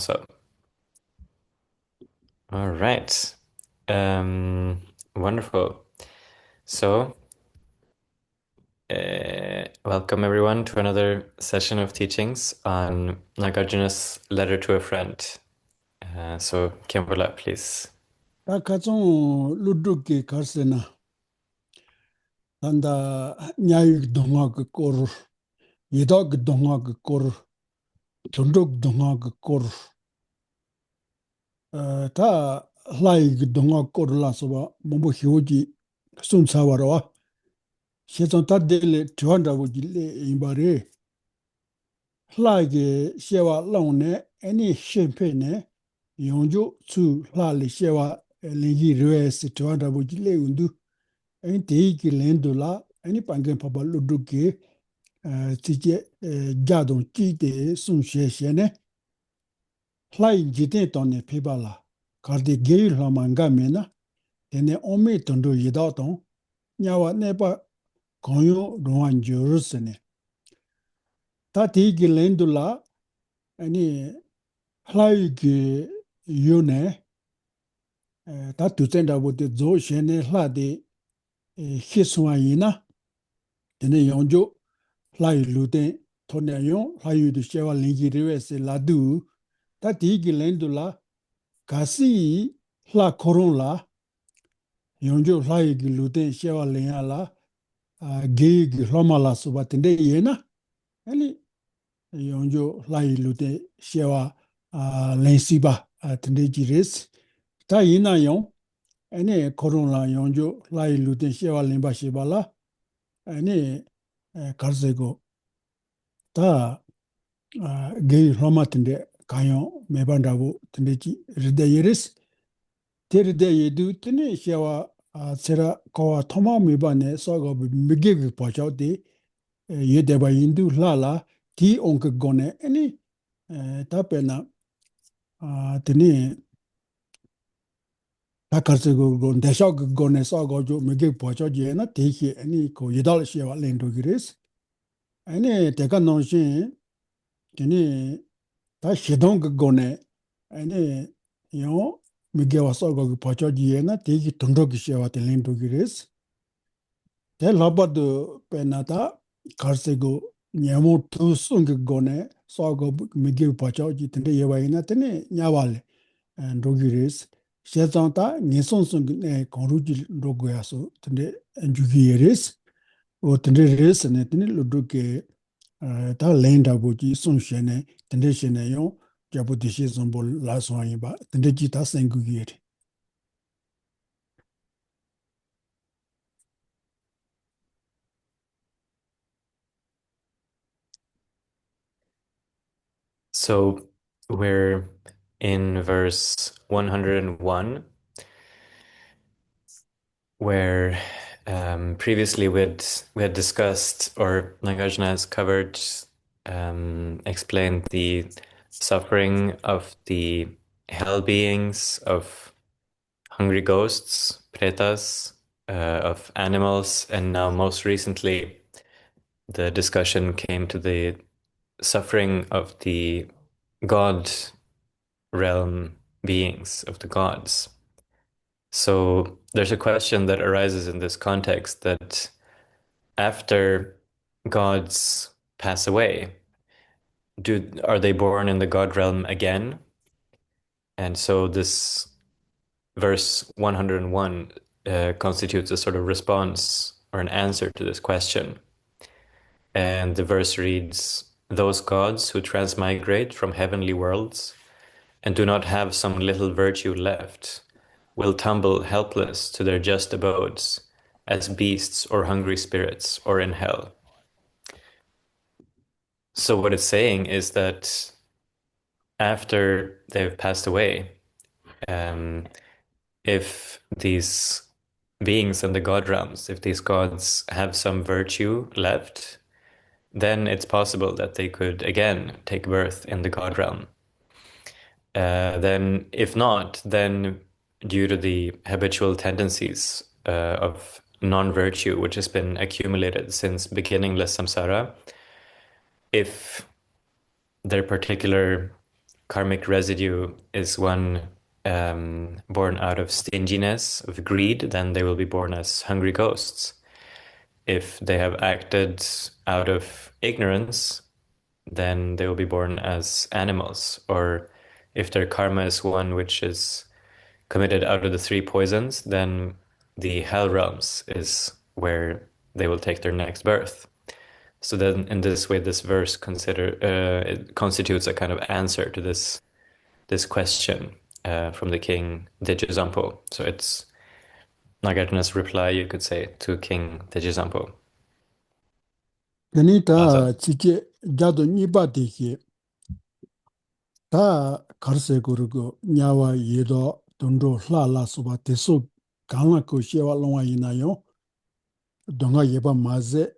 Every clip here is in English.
also. All right. Wonderful. So, welcome everyone to another session of teachings on Nagajuna's letter to a friend. So, Kimberla, please. 다 가정 루드게 가르세나 단다 냐유 동화 그 꼬르 이다 그 동화 그 꼬르 존족 동화 그 꼬르 다 라이 그 동화 꼬르라서 봐 뭐뭐 히오지 순사와라 시선 다들 좋아한다고 길래 이바레 라이게 시와 라운네 애니 셴페네 용조 수 라리 시와 리기 레스 좋아한다고 길래 운두 애니 데이기 렌돌라 애니 방겐 파바 루드게 tije jadon ki de sun she ne hlai jite ton ne pheba la kar de ge la manga me na tene ome tondo yida ton nyawa ne pa konyo roan jorus ne ta ti gi lendula ani hlai ge yone ta tu tenda bo de zo she ne hla de hiswa yina tene yonjo hlai luten tonya yon hlai de shewa lingi rewe se ladu ta tigi lendula kasi hla koron la yonjo hla yigi luten shewa lenya la ge gi hloma la suba tende yena eli yonjo hla yigi luten shewa lensiba tende jiris ta yina yon ene koron la yonjo hla yigi luten shewa lenba sheba la ene karsego ta ge hloma tende kayon mebandabu tendechi rida yeris te rida yedu tene shewa sera kawa thoma mebane sogo mege pachao de yedeba yindu lala ti onke gone ani tapena tene takarse go desha gone sogo jo mege pachao je na te ani ko yedal shewa lendo giris ani teka nonshin tene 다 시동 거네 아니 요 미게 와서 거기 버쳐지에나 되게 돈독이 셔와 텔린도기레스 대 라바도 페나타 가르세고 냐모 투숭게 거네 서거 미게 버쳐지 텐데 예와이나 테네 냐발레 도기레스 셰장타 니송숭네 거루지 로고야서 텐데 엔주기레스 오 텐데 레스네 테네 로도게 다 렌다보지 송셰네 텐데시네 요 자부디시 좀볼 라소이바 텐데지 다 생구기에 So, we're in verse 101, where previously we had discussed, or Nagajuna has covered, explained the suffering of the hell beings, of hungry ghosts, pretas, of animals, and now most recently the discussion came to the suffering of the god realm beings, of the gods. So there's a question that arises in this context that after gods pass away, are they born in the god realm again? And so this verse 101 constitutes a sort of response or an answer to this question. And the verse reads, "Those gods who transmigrate from heavenly worlds and do not have some little virtue left will tumble helpless to their just abodes as beasts or hungry spirits or in hell." So what it's saying is that after they've passed away, if these beings in the god realms, if these gods have some virtue left, then it's possible that they could again take birth in the god realm. Then, if not, then due to the habitual tendencies of non-virtue, which has been accumulated since beginningless samsara, if their particular karmic residue is one born out of stinginess, of greed, then they will be born as hungry ghosts. If they have acted out of ignorance, then they will be born as animals. Or if their karma is one which is committed out of the three poisons, then the hell realms is where they will take their next birth. So then, in this way, this verse it constitutes a kind of answer to this question from the king Dejisampo. So it's Nagarjuna's reply, you could say, to King Dejisampo. Ganita Awesome. chiche jado nipa deke ta karse kurugo nyawa yedo tondo hla la soba teso gangla ko shewa longwa ina yo donga yeba maze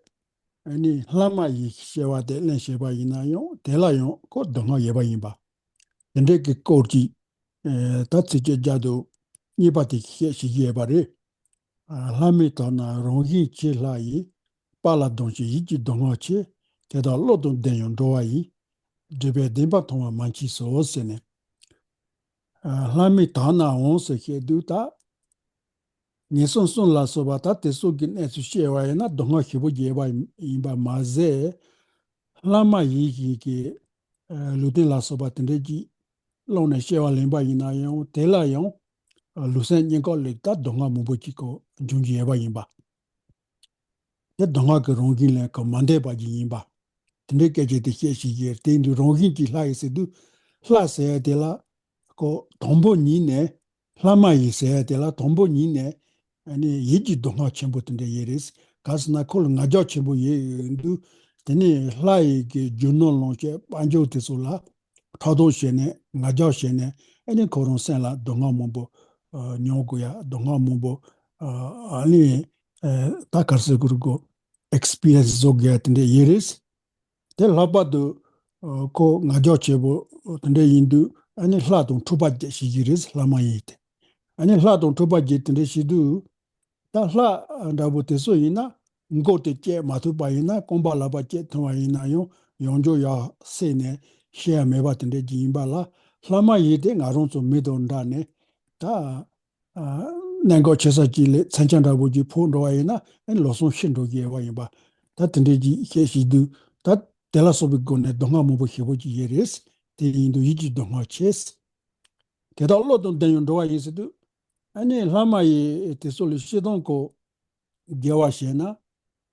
ani hlama yi shewa de len sheba ina yo tela yo ko donga yeba yimba ende ke korji ta chiche jado nipa deke shi yeba re hlami ta na rongi che la yi pala donji yi ji donga che keda lo don denyon doa yi debe denpa tongwa manchi so sene. Lami ta na on se ke du ta, nye son son la soba ta te so gin e su shewa e na donga hibo jeba imba ma ze, lama yi ki ke luten la soba tende ji long ne shewa lemba ina yon, te la yon, lusen nyen ko le ta donga mubo chi ko jungi eba imba. Te donga ke rongi len ko mande ba ji imba. Tende ke je te xie shi ye, te indu rongi ki la e se du, la se e te la, ko tombo ni ne lama yi se de la tombo ni ne ani yiji donga chenbo tende yeres kas na kol ngajo chenbo ye ndu tene lai ge juno lonche banjo te so la thado shene ngajo shene ani koron sen la donga mombo nyogo ya donga mombo ani takarse gurgo experience zogya tende yeres te laba do ko ngajo chebo tende yindu ani hladong tuba je shigiris lama yite. Ani hladong tuba je tende shidu, ta hla ndabu teso yina, ngo te che matuba yina, komba laba che tuwa yina yon, yonjo ya se ne, shea meba tende jimba la, lama yite nga ronso midonda ne, ta nango chesa ji le, sanchan dabu ji pondo yina, ani loson shindo ye wa yinba. Ta tende ji ke shidu, ta tela sobi gone donga mubo hibo ji yeres, te yindu yiji donga ches. Keda lo don denyon dowa yisidu, ani lama yi te soli shidon ko gewa shena,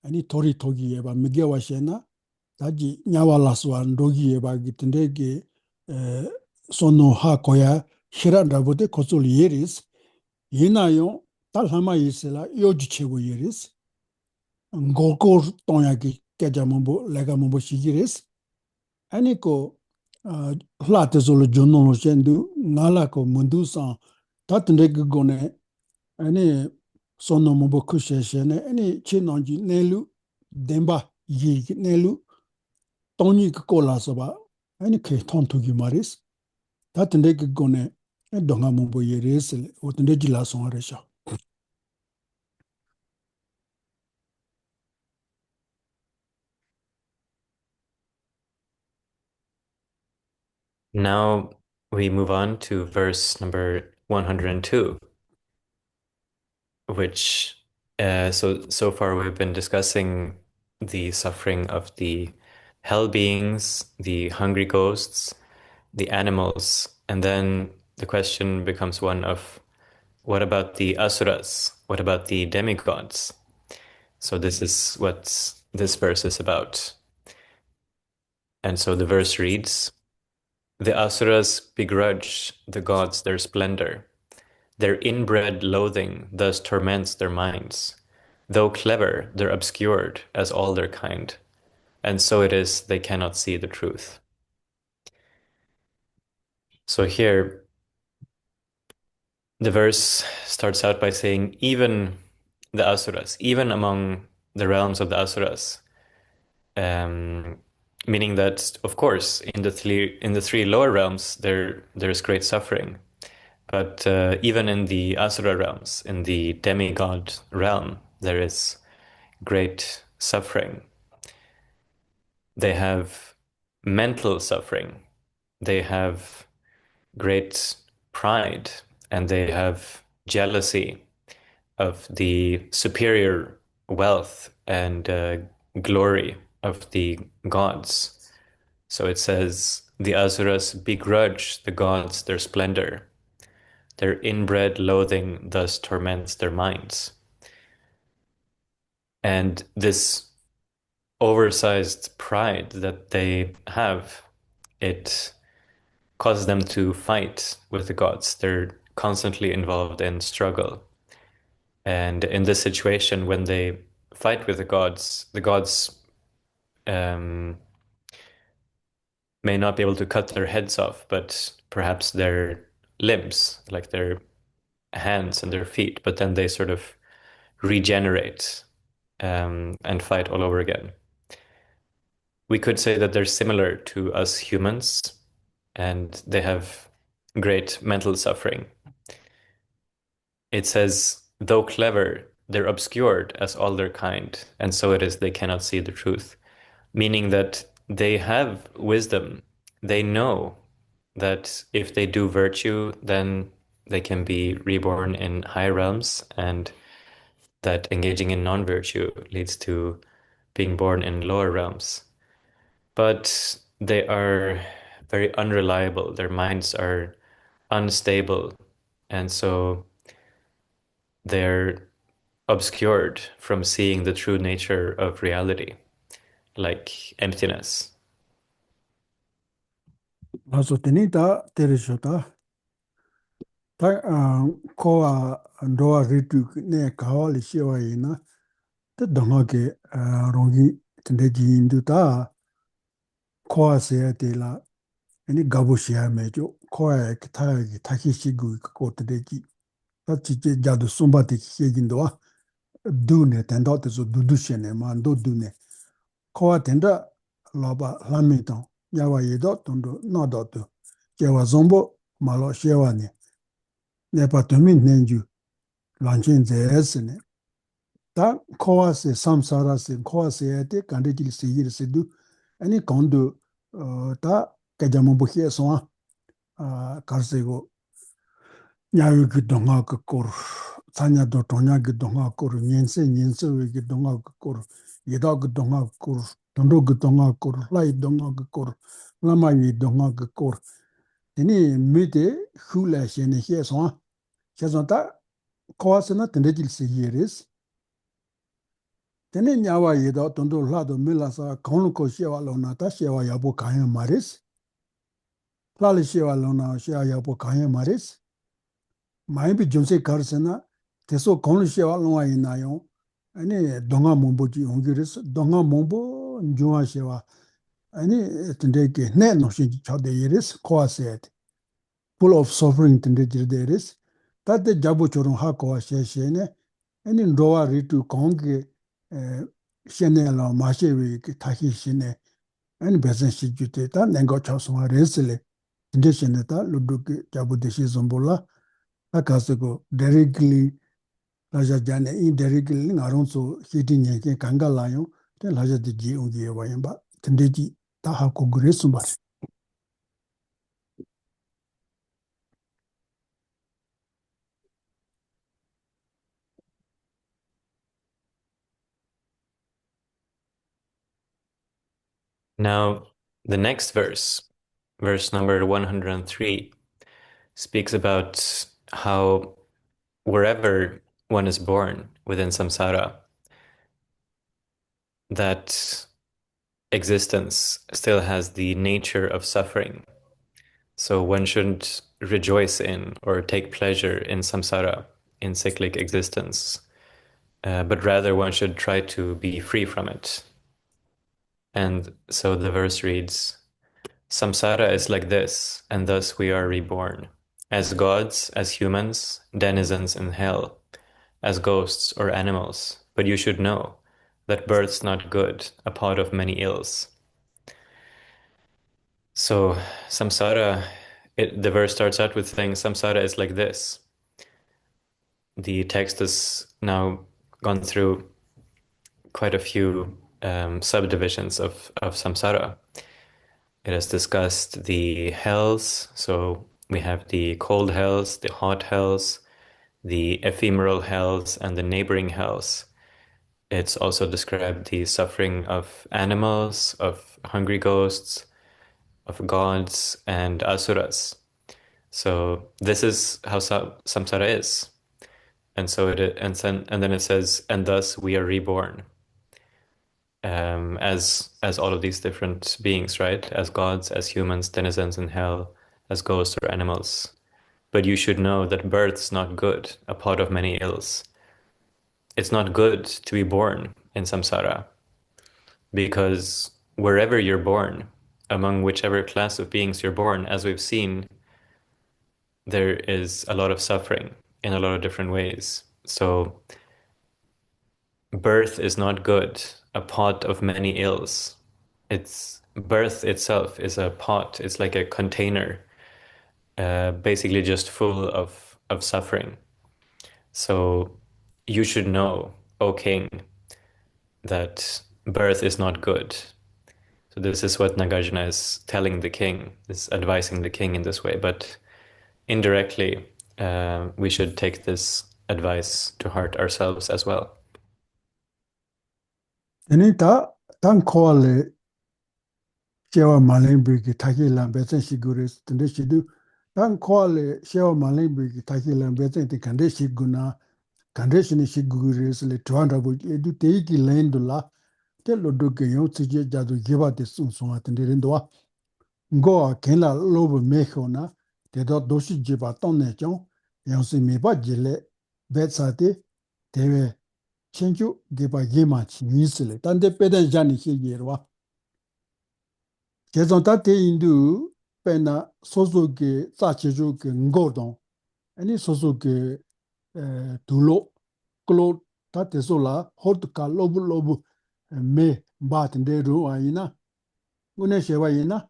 ani tori togi yeba, mi gewa shena, taji nyawa laswa ndogi yeba gitinde ge sono ha koya shiran rabote kosoli yeris, yina yon, ta lama yisila yoji chego yeris, ngokor tonya ki keja mumbo, lega mumbo shigiris, ani ko hlate solo jono lo shendu ngala ko mundu san tatende gone ani sono mumbo kushe shene ani chinonji nelu demba yi nelu toni ko la soba ani ke tontu gi maris tatende gone donga mumbo yeres otende jila son resha. Now we move on to verse number 102, which so far we've been discussing the suffering of the hell beings, the hungry ghosts, the animals, and then the question becomes one of what about the asuras? What about the demigods? So this is what this verse is about. And so the verse reads, the asuras begrudge the gods their splendor. Their inbred loathing thus torments their minds. Though clever, they're obscured as all their kind, and so it is they cannot see the truth. So here, the verse starts out by saying, even the asuras, even among the realms of the asuras, meaning that, of course, in the three lower realms, there's great suffering. But even in the Asura realms, in the demigod realm, there is great suffering. They have mental suffering. They have great pride and they have jealousy of the superior wealth and glory of the gods. So it says, the Asuras begrudge the gods their splendor. Their inbred loathing thus torments their minds. And this oversized pride that they have, it causes them to fight with the gods. They're constantly involved in struggle. And in this situation, when they fight with the gods um, may not be able to cut their heads off, but perhaps their limbs, like their hands and their feet, but then they sort of regenerate and fight all over again. We could say that they're similar to us humans, and they have great mental suffering. It says, though clever, they're obscured as all their kind, and so it is they cannot see the truth. Meaning that they have wisdom. They know that if they do virtue, then they can be reborn in high realms, and that engaging in non-virtue leads to being born in lower realms. But they are very unreliable. Their minds are unstable, and so they're obscured from seeing the true nature of reality, like emptiness. Also, tenita teresota, koa ndoa ritu ne kawa li shewa ina, te donga ke rongi tendeji indu ta koa seya te la, eni gabu sheya mejo, koa e kitaya ki taki shigu ko tendeji. Ta chiche jadu sumba te kikegindwa, du ne tenda te so dudu she ne ma ndo du ne. Koa tenda laba lami tong, yawa yedo tondo nado to, jewa zombo malo shewa ne. Nepa tumi nenju lanchen zayas ne. Ta kowa se samsara se kowa se yate kande jil se yir se du. Ani kondo ta kajamambu xie songa karse go nyayu ki donga ka kor. Sanya do tonya ki donga kor. Nyense we ki donga ka kor. Yeda ki donga ka kor. Tondo ki donga ka kor. Lai donga ka kor. Lama yi donga ka kor. Tini mite hula xene xie songa. Chazanta kawasana tendejil se yeres. Tene nyawa yeda tondo lado milasa kaunu ko shewa lona ta shewa yabo kaya maris. Lali shewa lona shewa yabo kaya maris. Maimbi junse karsana teso kaunu shewa lona inayon. Ani donga mombo ji ongiris. Donga mombo njua shewa. Ani tendeke ne no shinji chade yeres kawasayate. Full of suffering tendejil deres. Tate jabu chorong ha kawa she ne. Ani ndowa ritu kongi shene la mashewe ki tahi shene ani besan shi jute ta nengo chasonga resile inde shene ta ludu ki jabu deshi zombola ta kasego directly laja jane indirectly ngaronso hiti nyenke kanga layo te laja de ji ungi wayamba tende ji ta ha ko gresumbar. Now, the next verse, verse number 103, speaks about how wherever one is born within samsara, that existence still has the nature of suffering. So one shouldn't rejoice in or take pleasure in samsara, in cyclic existence, but rather one should try to be free from it. And so the verse reads, samsara is like this, and thus we are reborn, as gods, as humans, denizens in hell, as ghosts or animals. But you should know that birth's not good, a pot of many ills. So samsara, the verse starts out with saying samsara is like this. The text has now gone through quite a few subdivisions of samsara. It has discussed the hells, so We have the cold hells, the hot hells, the ephemeral hells, and the neighboring hells. It's also described the suffering of animals, of hungry ghosts, of gods, and asuras. So this is how samsara is. And so and then it says, and thus we are reborn, as all of these different beings, right? As gods, as humans, denizens in hell, as ghosts or animals. But you should know that birth's not good, a pot of many ills. It's not good to be born in samsara, because wherever you're born, among whichever class of beings you're born, as we've seen, there is a lot of suffering in a lot of different ways. So birth is not good, a pot of many ills. It's birth itself is a pot. It's like a container, basically just full of suffering. So you should know, O king, that birth is not good. So this is what Nagajuna is telling the king, is advising the king in this way. But indirectly, we should take this advice to heart ourselves as well. Tene ta tan koa le shewa malenbi ki taki lan bezen shiguris tende shidu tan koa le shewa malenbi ki taki lan bezen ti kande shiguna kande shini shiguris le tuanda bu edu tei ki lendo la te lodo ke yon tsije jadu jeba de sun sunga tende rindo wa ngoa kenla lobo mekho na te do doshi jeba tonne chong yon si meba jile betsa te tewe chenchu geba yema chi nisile tande peden jani shigirwa Gezonta te indu pena soso ke sa chejo ke ngodon. Ani soso ke dulo klo ta teso la hot ka lobu lobu me ba tende ru ayina. Une shewa yina.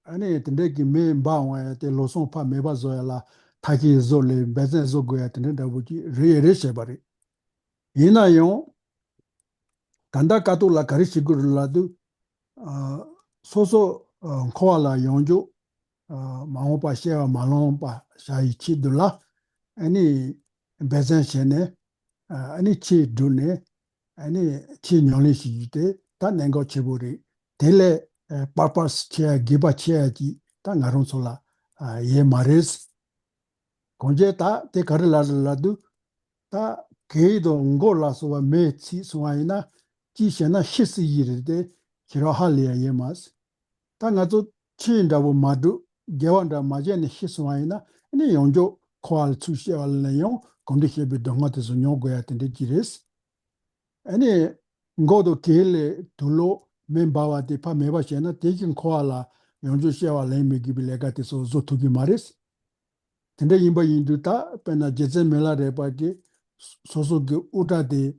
Ani tende ki me ba wa te loson pa me ba zo ya la taki zo le bezen zo go ya tende da buji re shebari. Yina yon tanda kato la kari shiguru la du soso koa la yonjo 마오파 셰와 말롱파 샤이치둘라 아니 베젠셰네 아니 치두네 아니 치뇽리시ite 다 낸거 치부리 델레 파파스 체 기바 체지 다 나론솔라 예 마레스 공제타 테 카르라라두 다 게이도 응골라소와 메치 소아이나 지셰나 시스이르데 기로할리아 예마스 당아도 치인다고 마두 개원다 마제니 히스와이나 니 용조 코알 추시알레용 건디케비 동마테서 뇨고야 텐데 지레스 아니 ngodo kele 두로 멤바와 디파 메바시나 대긴 코알라 용조 시와 레미기 빌레가테 소 조투기 마레스 텐데 임바 인두타 페나 제제 멜라레바기 소소기 우다데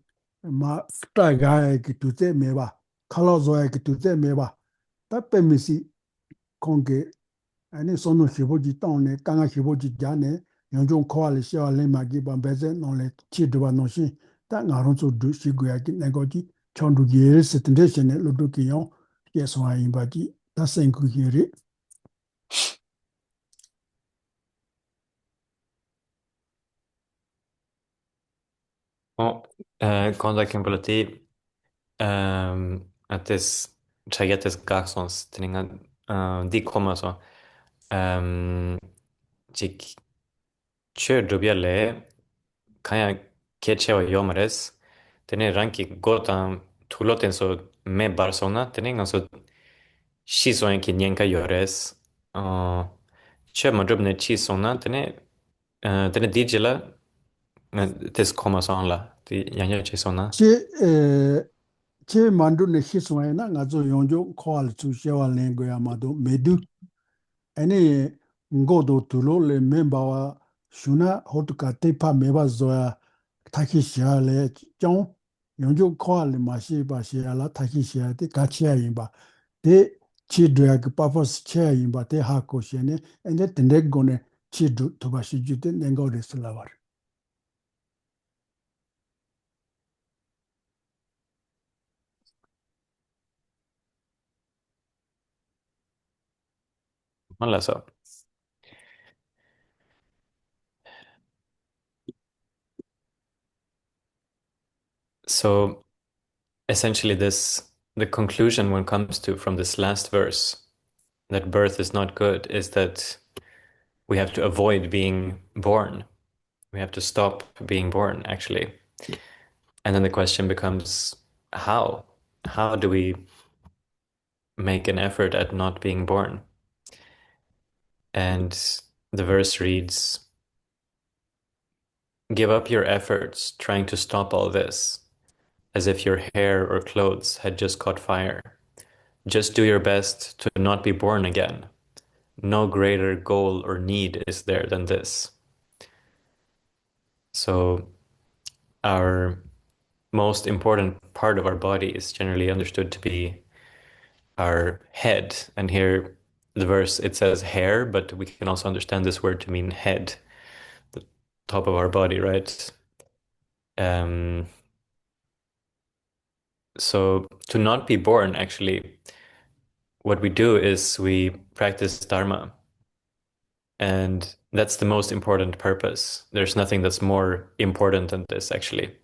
마 스타가에 기투테 메바 칼로조에 기투테 메바 따페미시 konge ani sono shiboji taune kanga shiboji jane yonjong kwali shiwa le magi bambeze non le chi duwa non shi ta ngaron so du shiguya ki negoji chondu yere setendeshe ne lodo ki yon yeso ha imbaji ta senku yere Och konda kimpolati ates chayates garçons teninga di koma so chik che drubiale kaya kechewa yomares tene ranki gotan tuloten so me barsona teninga so shisoen ki nyenka yores che madrubne chisona tene dijela tes koma son la ti yanya chisona che che mandu ne hiswa na ngazo yonjo kwal chu shewa le go ya mado medu ani ngodo tulo le memba wa shuna hotuka tepa meba zoya takishia le chong yonjo kwa le mashi ba shia la takishia de gachia yimba de chi doya ke papos chia yimba de ha ko shene ene tende gone chi do to ba shi ju de nengo de slavar Hola, so. So essentially the conclusion one comes to from this last verse, that birth is not good, is that we have to avoid being born. We have to stop being born, actually. And then the question becomes, how? How do we make an effort at not being born? And the verse reads, give up your efforts trying to stop all this, as if your hair or clothes had just caught fire. Just do your best to not be born again. No greater goal or need is there than this. So our most important part of our body is generally understood to be our head. And here, the verse, it says hair, but we can also understand this word to mean head, the top of our body, right? Um, so to not be born, actually, what we do is we practice Dharma. And that's the most important purpose. There's nothing that's more important than this, actually.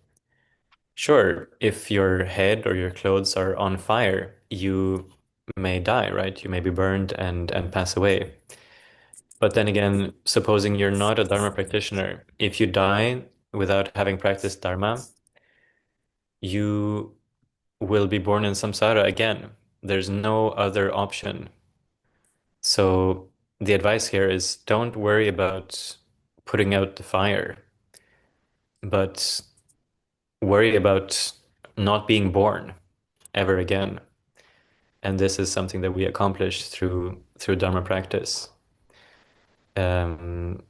Sure, if your head or your clothes are on fire, you may die, right? You may be burned and pass away. But then again, supposing you're not a Dharma practitioner, if you die without having practiced Dharma, you will be born in samsara again. There's no other option. So the advice here is don't worry about putting out the fire, but worry about not being born ever again. And this is something that we accomplish through Dharma practice. Um,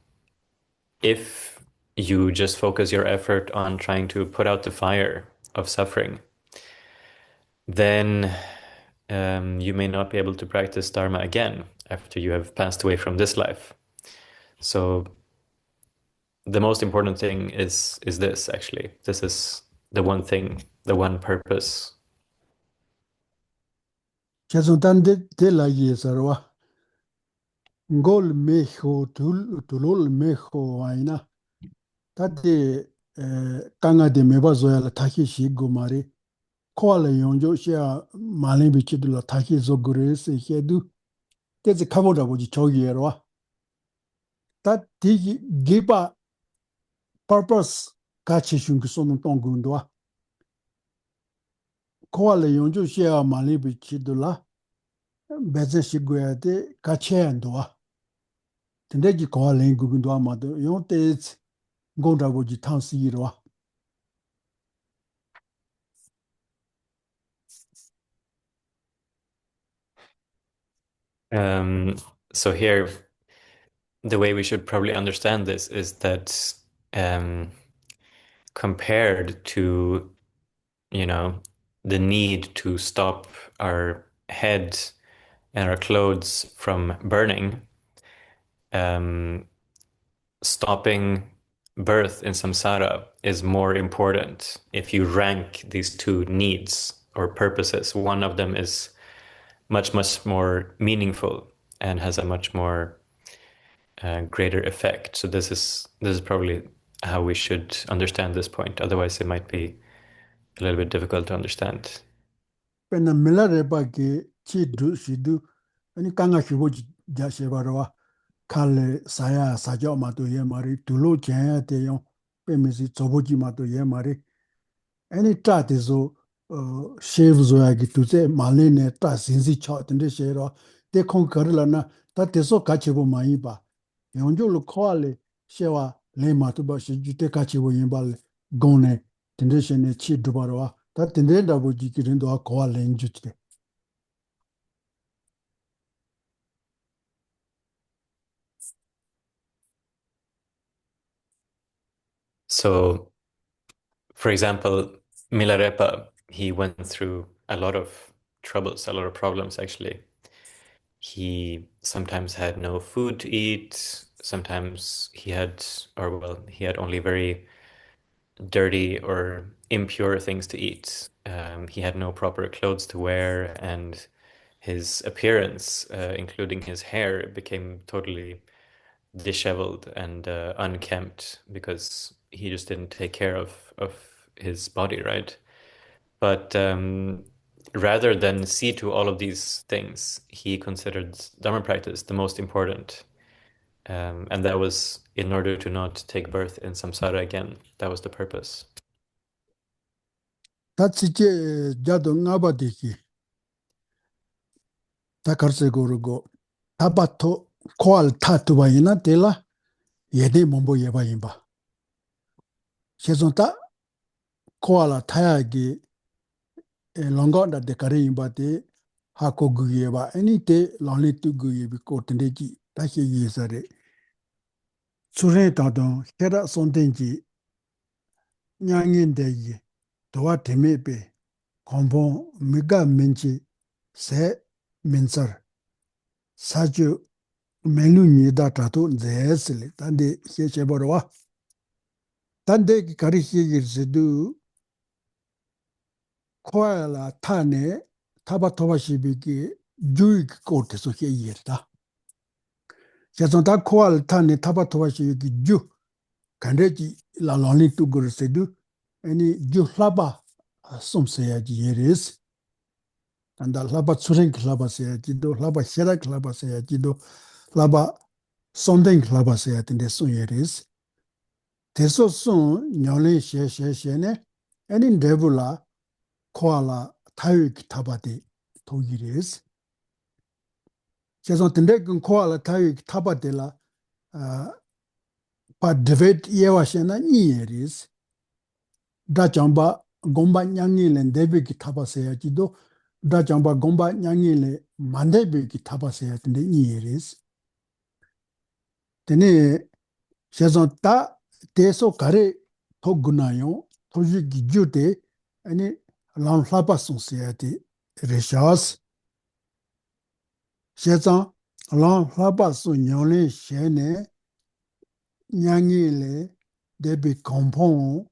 if you just focus your effort on trying to put out the fire of suffering, then you may not be able to practice Dharma again after you have passed away from this life. So the most important thing is this, actually. This is the one thing, the one purpose. Chazondande de la yesarwa. Ngol meho tulol meho aina. Tade kanga de meba zoya la taki shi gomari. Koala yonjo shia malimbi chidu la taki zogure se hedu. Teze kaboda boji chogi erwa. Tat tiki giba purpose kachi shungi sonu tongundwa. Koala yonjo shia malimbi chidu la bezen shi goya de kache tendeji kowa len gugundwa mado yon te gonda boji tansi yirwa. Um, so here, the way we should probably understand this is that compared to, the need to stop our head and our clothes from burning, um, stopping birth in samsara is more important if you rank these two needs or purposes. One of them is much, much more meaningful and has a much more greater effect. So this is probably how we should understand this point. Otherwise, it might be a little bit difficult to understand. Pena mila reba ge chi du shi du ani kanga shi boji ja shebarwa kale saya sajo mato ye mari tulo chaya te yon pe misi zoboji mato ye mari ani tra te zo shev zo ya gi tuze male ne tra sinzi cha tende shero te kong karila na ta te so kachebo mai ba yonjo lo koale shewa le mato ba shi ju te kachebo yin ba le gone tende shene chi dubarwa ta tende da boji ki rendo a koale njute. So, for example, Milarepa, he went through a lot of troubles, a lot of problems actually. He sometimes had no food to eat, sometimes he had only very dirty or impure things to eat. He had no proper clothes to wear, and his appearance, including his hair, became totally disheveled and unkempt because he just didn't take care of his body, right? But rather than see to all of these things, he considered Dharma practice the most important. And that was in order to not take birth in samsara again. That was the purpose. 다치제 자도 나바디기 다카르세고르고 타바토 코알 타투바이나 데라 예데 몸보 예바임바 세존타 코알라 타야기 롱가다 데카레임바데 하코구예바 애니테 롱리투구예비 코텐데지 다시 예사레 수레다도 헤라 손덴지 냥인데기 도와 데메베 콤보 미가 멘치 세 민서 사주 멜루니다 타도 제스레 단데 헤체버와 단데 가리히기르세두 코알라 타네 타바토바시비기 주익 코트소 헤이르다 제존다 코알 타네 타바토바시비기 주 간데지 라론리 투그르세두 애니 주 라바 솜세야지 예레스 안다 라바 추랭 라바세야지도 라바 헤락 라바세야지도 라바 손댕 라바세야딘데 소예레스 대소순 녀레 셰셰셰네 애니 데불라 코알라 타유기 타바디 도기레스 제존 든데근 코알라 타유기 타바데라 파 데베트 예와셰나 니예리스 다잠바 곰바 냥일렌 데베기 타바세야지도 다잠바 곰바 냥일레 만데베기 타바세야딘데 니예리스 데네 제존 타 대소 가레 토구나요 토지기 주데 아니 랑라바송세야디 레샤스 제존 랑라바소 녀레 셰네 냥일레 데비 컴폰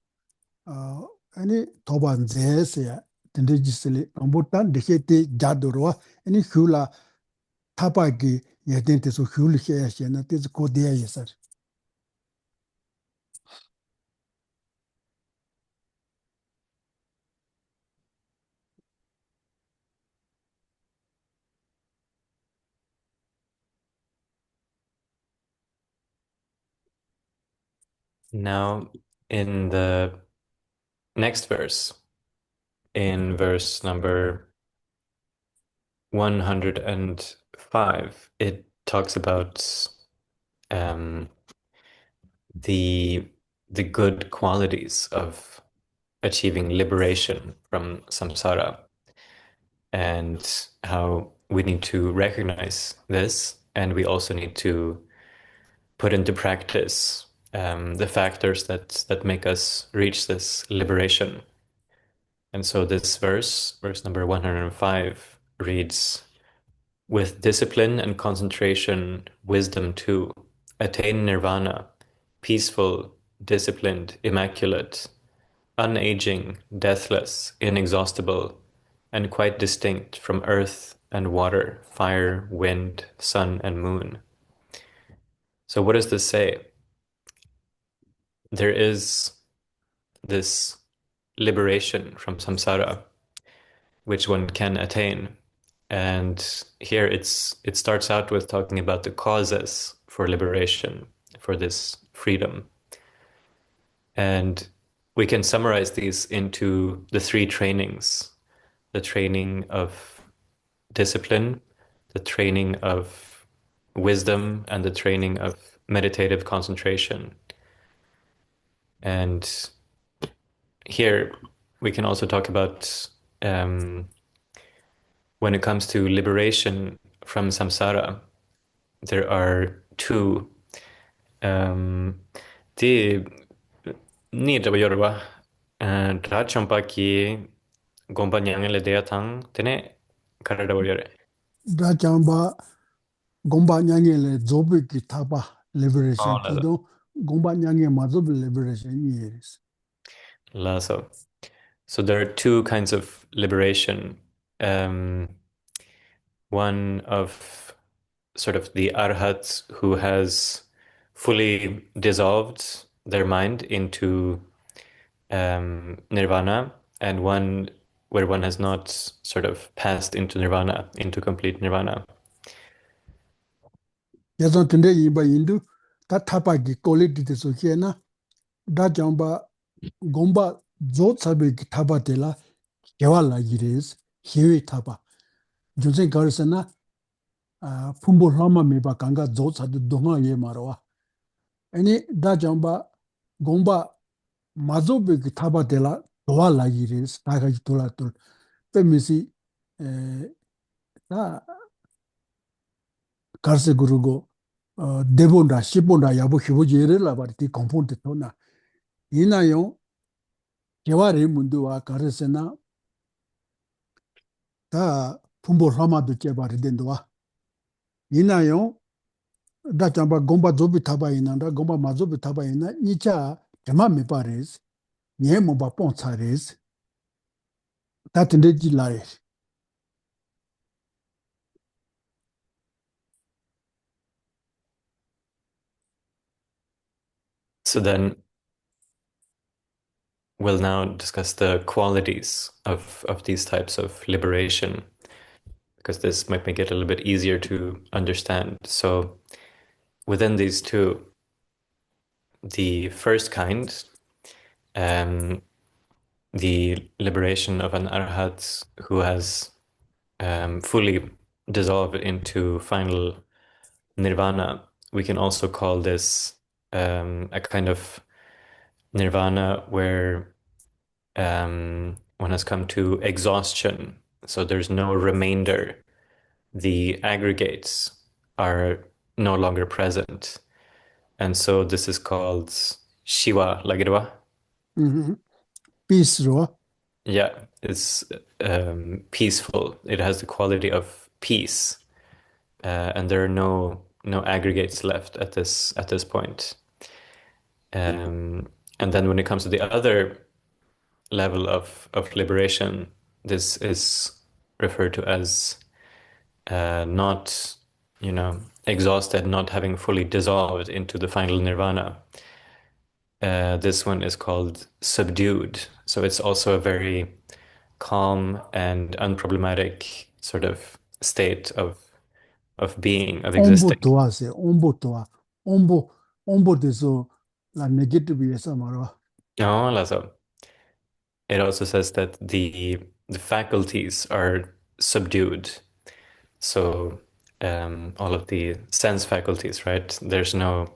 아니 도반제스야 든데지슬리 암보탄 데케테 자도로와 아니 훌라 타바기 예덴테소 훌리헤야시나 테즈 코데야 예서 Now, in the next verse, in verse number 105, it talks about the good qualities of achieving liberation from samsara and how we need to recognize this, and we also need to put into practice the factors that make us reach this liberation. And so this verse number 105, reads, "With discipline and concentration, wisdom too, attain nirvana, peaceful, disciplined, immaculate, unaging, deathless, inexhaustible, and quite distinct from earth and water, fire, wind, sun, and moon." So what does this say? There is this liberation from samsara, which one can attain. And here it starts out with talking about the causes for liberation, for this freedom. And we can summarize these into the three trainings: the training of discipline, the training of wisdom, and the training of meditative concentration. And here we can also talk about when it comes to liberation from samsara, there are two. Di ni jaba yorwa ra champa ki gomba nyangele dea tang tene karada boryare. 다잠바 곰바 냥일레 조비기 타바 liberation Oh, 기도 곰바 냥에 마조비 liberation 예레스 so there are two kinds of liberation. One of sort of the arhat who has fully dissolved their mind into nirvana, and one where one has not sort of passed into nirvana, into complete nirvana. Yazan tende yinba yindu, ta tapa ki quality de so na, da jamba gomba zo sabe ki tapa de la kewa la yires, hewe tapa. Junsen karisa na, pumbo lama meba kanga zo sadu donga ye marwa. Ani da jamba gomba mazo be ki tapa de la doa la yires, taga ki tola tol. Pe misi, ta karse guru go, debonda, shibonda yabu hibu jere la bari ti komponte tona. Ina yon, kewa re mundu wa karese na, ta pumbo rama do cheba ridendo wa. Ina yon, da chamba gomba zobi taba ina, da gomba mazobi taba ina, nicha tema mipa res, nye momba ponsa res, ta tende ji la res. So then we'll now discuss the qualities of these types of liberation, because this might make it a little bit easier to understand. So within these two, the first kind, the liberation of an arhat who has fully dissolved into final nirvana, we can also call this a kind of nirvana where one has come to exhaustion. So there's no remainder. The aggregates are no longer present. And so this is called Shiva Lagirwa. Peace ro. Yeah, it's peaceful. It has the quality of peace, and there are no aggregates left at this point. And then when it comes to the other level of liberation, this is referred to as not, exhausted, not having fully dissolved into the final nirvana. This one is called subdued. So it's also a very calm and unproblematic sort of state of being, of Ombo existing. toa se, ombo toa. Ombo de so la negative yesa marwa. Oh, Lazo. It also says that the faculties are subdued. So all of the sense faculties, right? There's no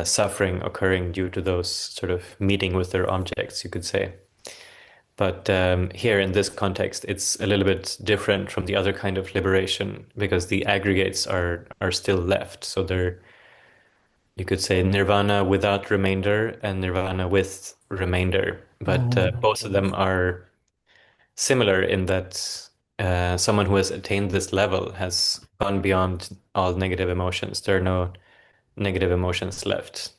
suffering occurring due to those sort of meeting with their objects, you could say. But here in this context, it's a little bit different from the other kind of liberation because the aggregates are still left. So they're, you could say, nirvana without remainder and nirvana with remainder. But both of them are similar in that someone who has attained this level has gone beyond all negative emotions. There are no negative emotions left.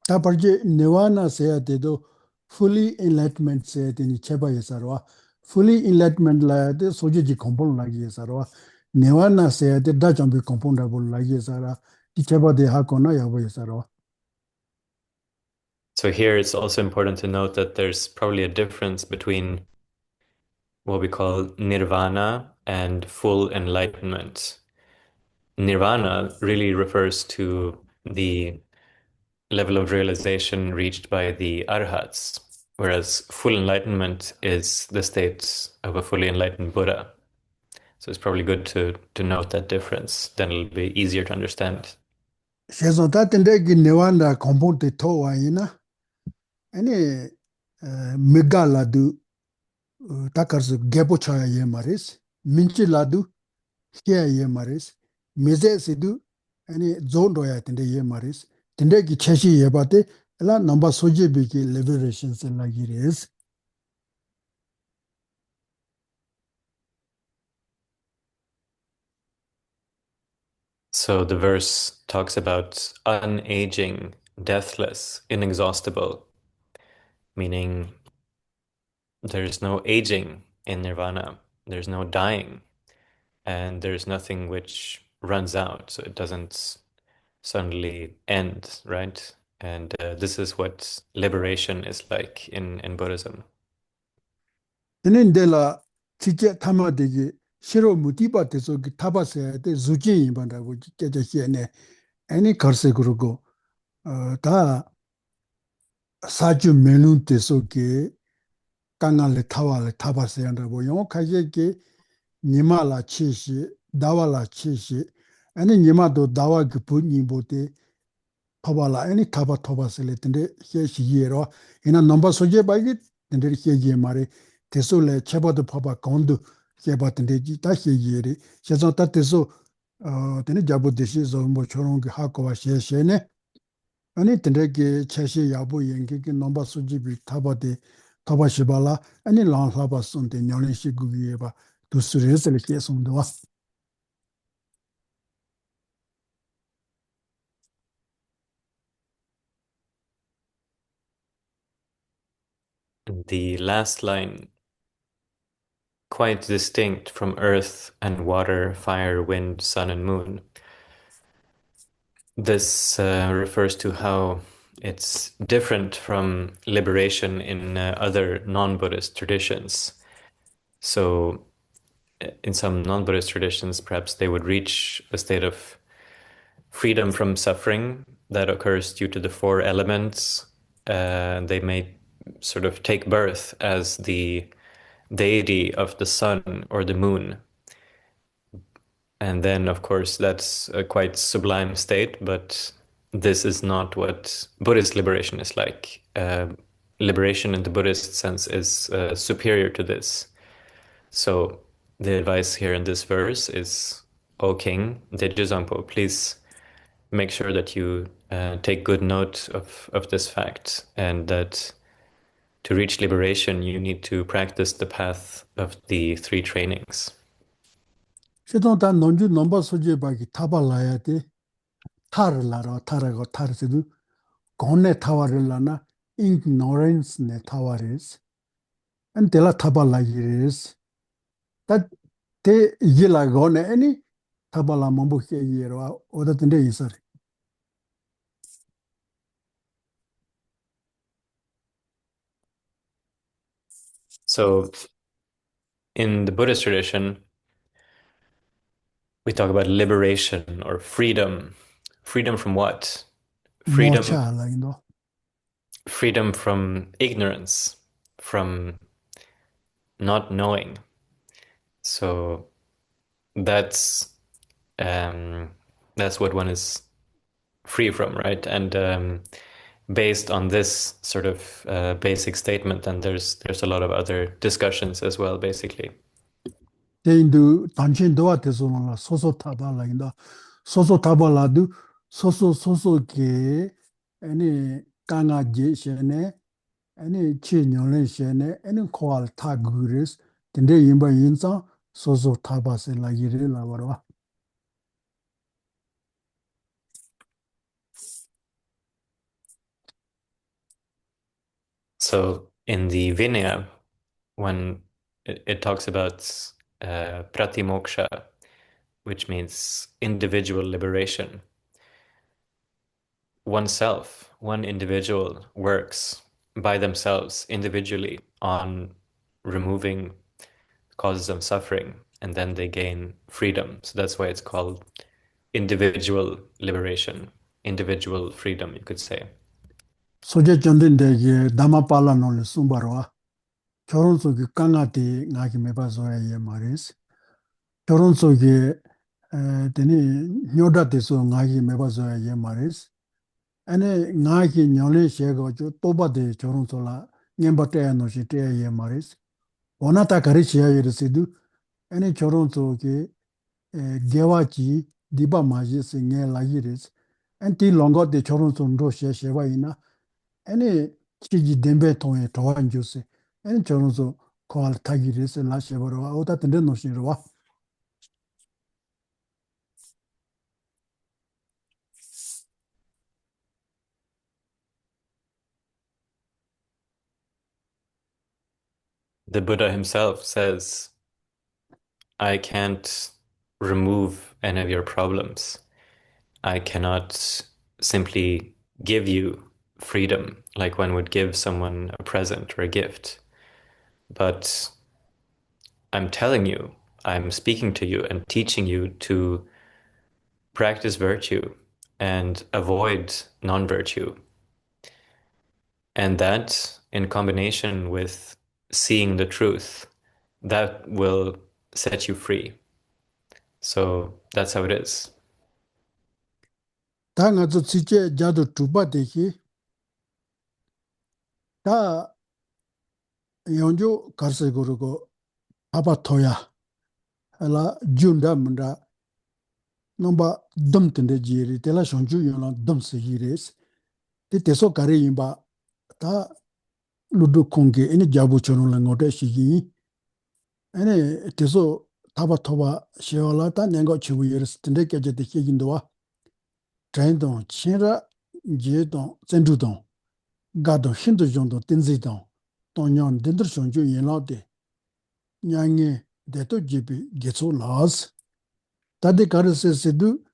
Ta parje nirvana se de do fully enlightenment se de ni cheba yesarwa. Fully enlightenment la de soje ji kompon la yesarwa. Nirvana se de da jambi kompon da bol la yesara. Di cheba de ha kona yabo yesarwa. So here it's also important to note that there's probably a difference between what we call nirvana and full enlightenment. Nirvana really refers to the level of realization reached by the arhats, whereas full enlightenment is the state of a fully enlightened Buddha. So it's probably good to note that difference. Then it'll be easier to understand. Shezon ta tende ki nirvana kompon te to wa yina. Ane mega la du takarsu gepo chaya ye maris. Minchi la du kia ye maris. Meze si du ane zondo ya tende ye maris. Tende ki cheshi ye bate la namba soje bi ki liberation se la giris. So the verse talks about unaging, deathless, inexhaustible, meaning there's no aging in nirvana, there's no dying, and there's nothing which runs out, so it doesn't suddenly end, right? And this is what liberation is like in Buddhism. Tenen de la chike tama degi shiro mutipa teso ki taba se de zuji yinbanda go keja hiene eni karse kurugo ta saju melun teso ki kanga le taba se yanda go yongo kaje ki nima la chi shi, dawa la chi shi eni nima do dawa ki pu nyingbo te toba la eni taba toba se le tende hie shi yero ina nomba soje bagi tende hie ye mare teso le cheba do paba kondu hie tende ji ta hie yere shezon ta teso tende jabu deshi zombo chorongi hako wa shie shie ne eni tende ki cheshi yabu yengi ki nomba soje bi taba de toba shiba la eni lang laba sonde nyolin shi gugi yeba tu suri se le hie sonde wa. The last line, quite distinct from earth and water, fire, wind, sun, and moon. This refers to how it's different from liberation in other non-Buddhist traditions. So, in some non-Buddhist traditions, perhaps they would reach a state of freedom from suffering that occurs due to the four elements. They may sort of take birth as the deity of the sun or the moon. And then, of course, that's a quite sublime state, but this is not what Buddhist liberation is like. Liberation in the Buddhist sense is superior to this. So the advice here in this verse is, O King, Dejuzampo, please make sure that you take good note of this fact, and that to reach liberation, you need to practice the path of the three trainings. shedon ta nonju nomba soje bagi taba laya de tar laro tarago tar sidu gone tawarela ignorance ne tawares and tela taba lagiris that te yila gone any taba la mambu ke yero oda tende isar. So in the Buddhist tradition, we talk about liberation or freedom. Freedom from what? Freedom, Mocha la freedom from ignorance, from not knowing. So that's that's what one is free from, right? And based on this sort of basic statement, then there's a lot of other discussions as well, basically. Indu tanchin doa teso la soso taba la soso taba la du soso ke any kanga je shene any chi nyole shene any koal taguris tende yimba yinsa soso taba se la yire la warwa. So in the Vinaya, when it talks about pratimoksha, which means individual liberation, oneself, one individual works by themselves individually on removing causes of suffering, and then they gain freedom. So that's why it's called individual liberation, individual freedom, you could say. Soje chondin de ye dama pala no le sumbarwa choronso ki kanga te ngaki meba zoya ye maris choronso ki teni nyoda te so ngaki meba zoya ye maris ane ngaki nyole shego cho toba de choronso la nyemba te no shi te ye maris onata kari shiya ye residu ane choronso ki gewa chi diba maji se nge la yiris ane ti longo de choronso ndo shiya shewa ina ane chiji denbe tonge towa njuse ane choronso koal tagiris la shewa rawa oda tende no shi rawa. The Buddha himself says, I can't remove any of your problems. I cannot simply give you freedom like one would give someone a present or a gift. But I'm telling you, I'm speaking to you and teaching you to practice virtue and avoid non-virtue. And that, in combination with seeing the truth, that will set you free. So that's how it is. 다 nga tsu tsi che jadu tuba de ki, ta yongju karse guru go papa toya, ala junda munda, nomba dum tende jiri, tela shongju yongla dum se jiris, te teso kare yinba, ta ludu kongi, ene jabu chono la ngote shigi, ene teso taba toba sheola, ta nyango chibu yiris, tende keje de shigindwa, train dong, chenra, je dong, zendu dong, gado hindu jondo tenzi dong, tonyon dendur shongju yinla de, nyange deto jibi getso laas. Tade kare se sedu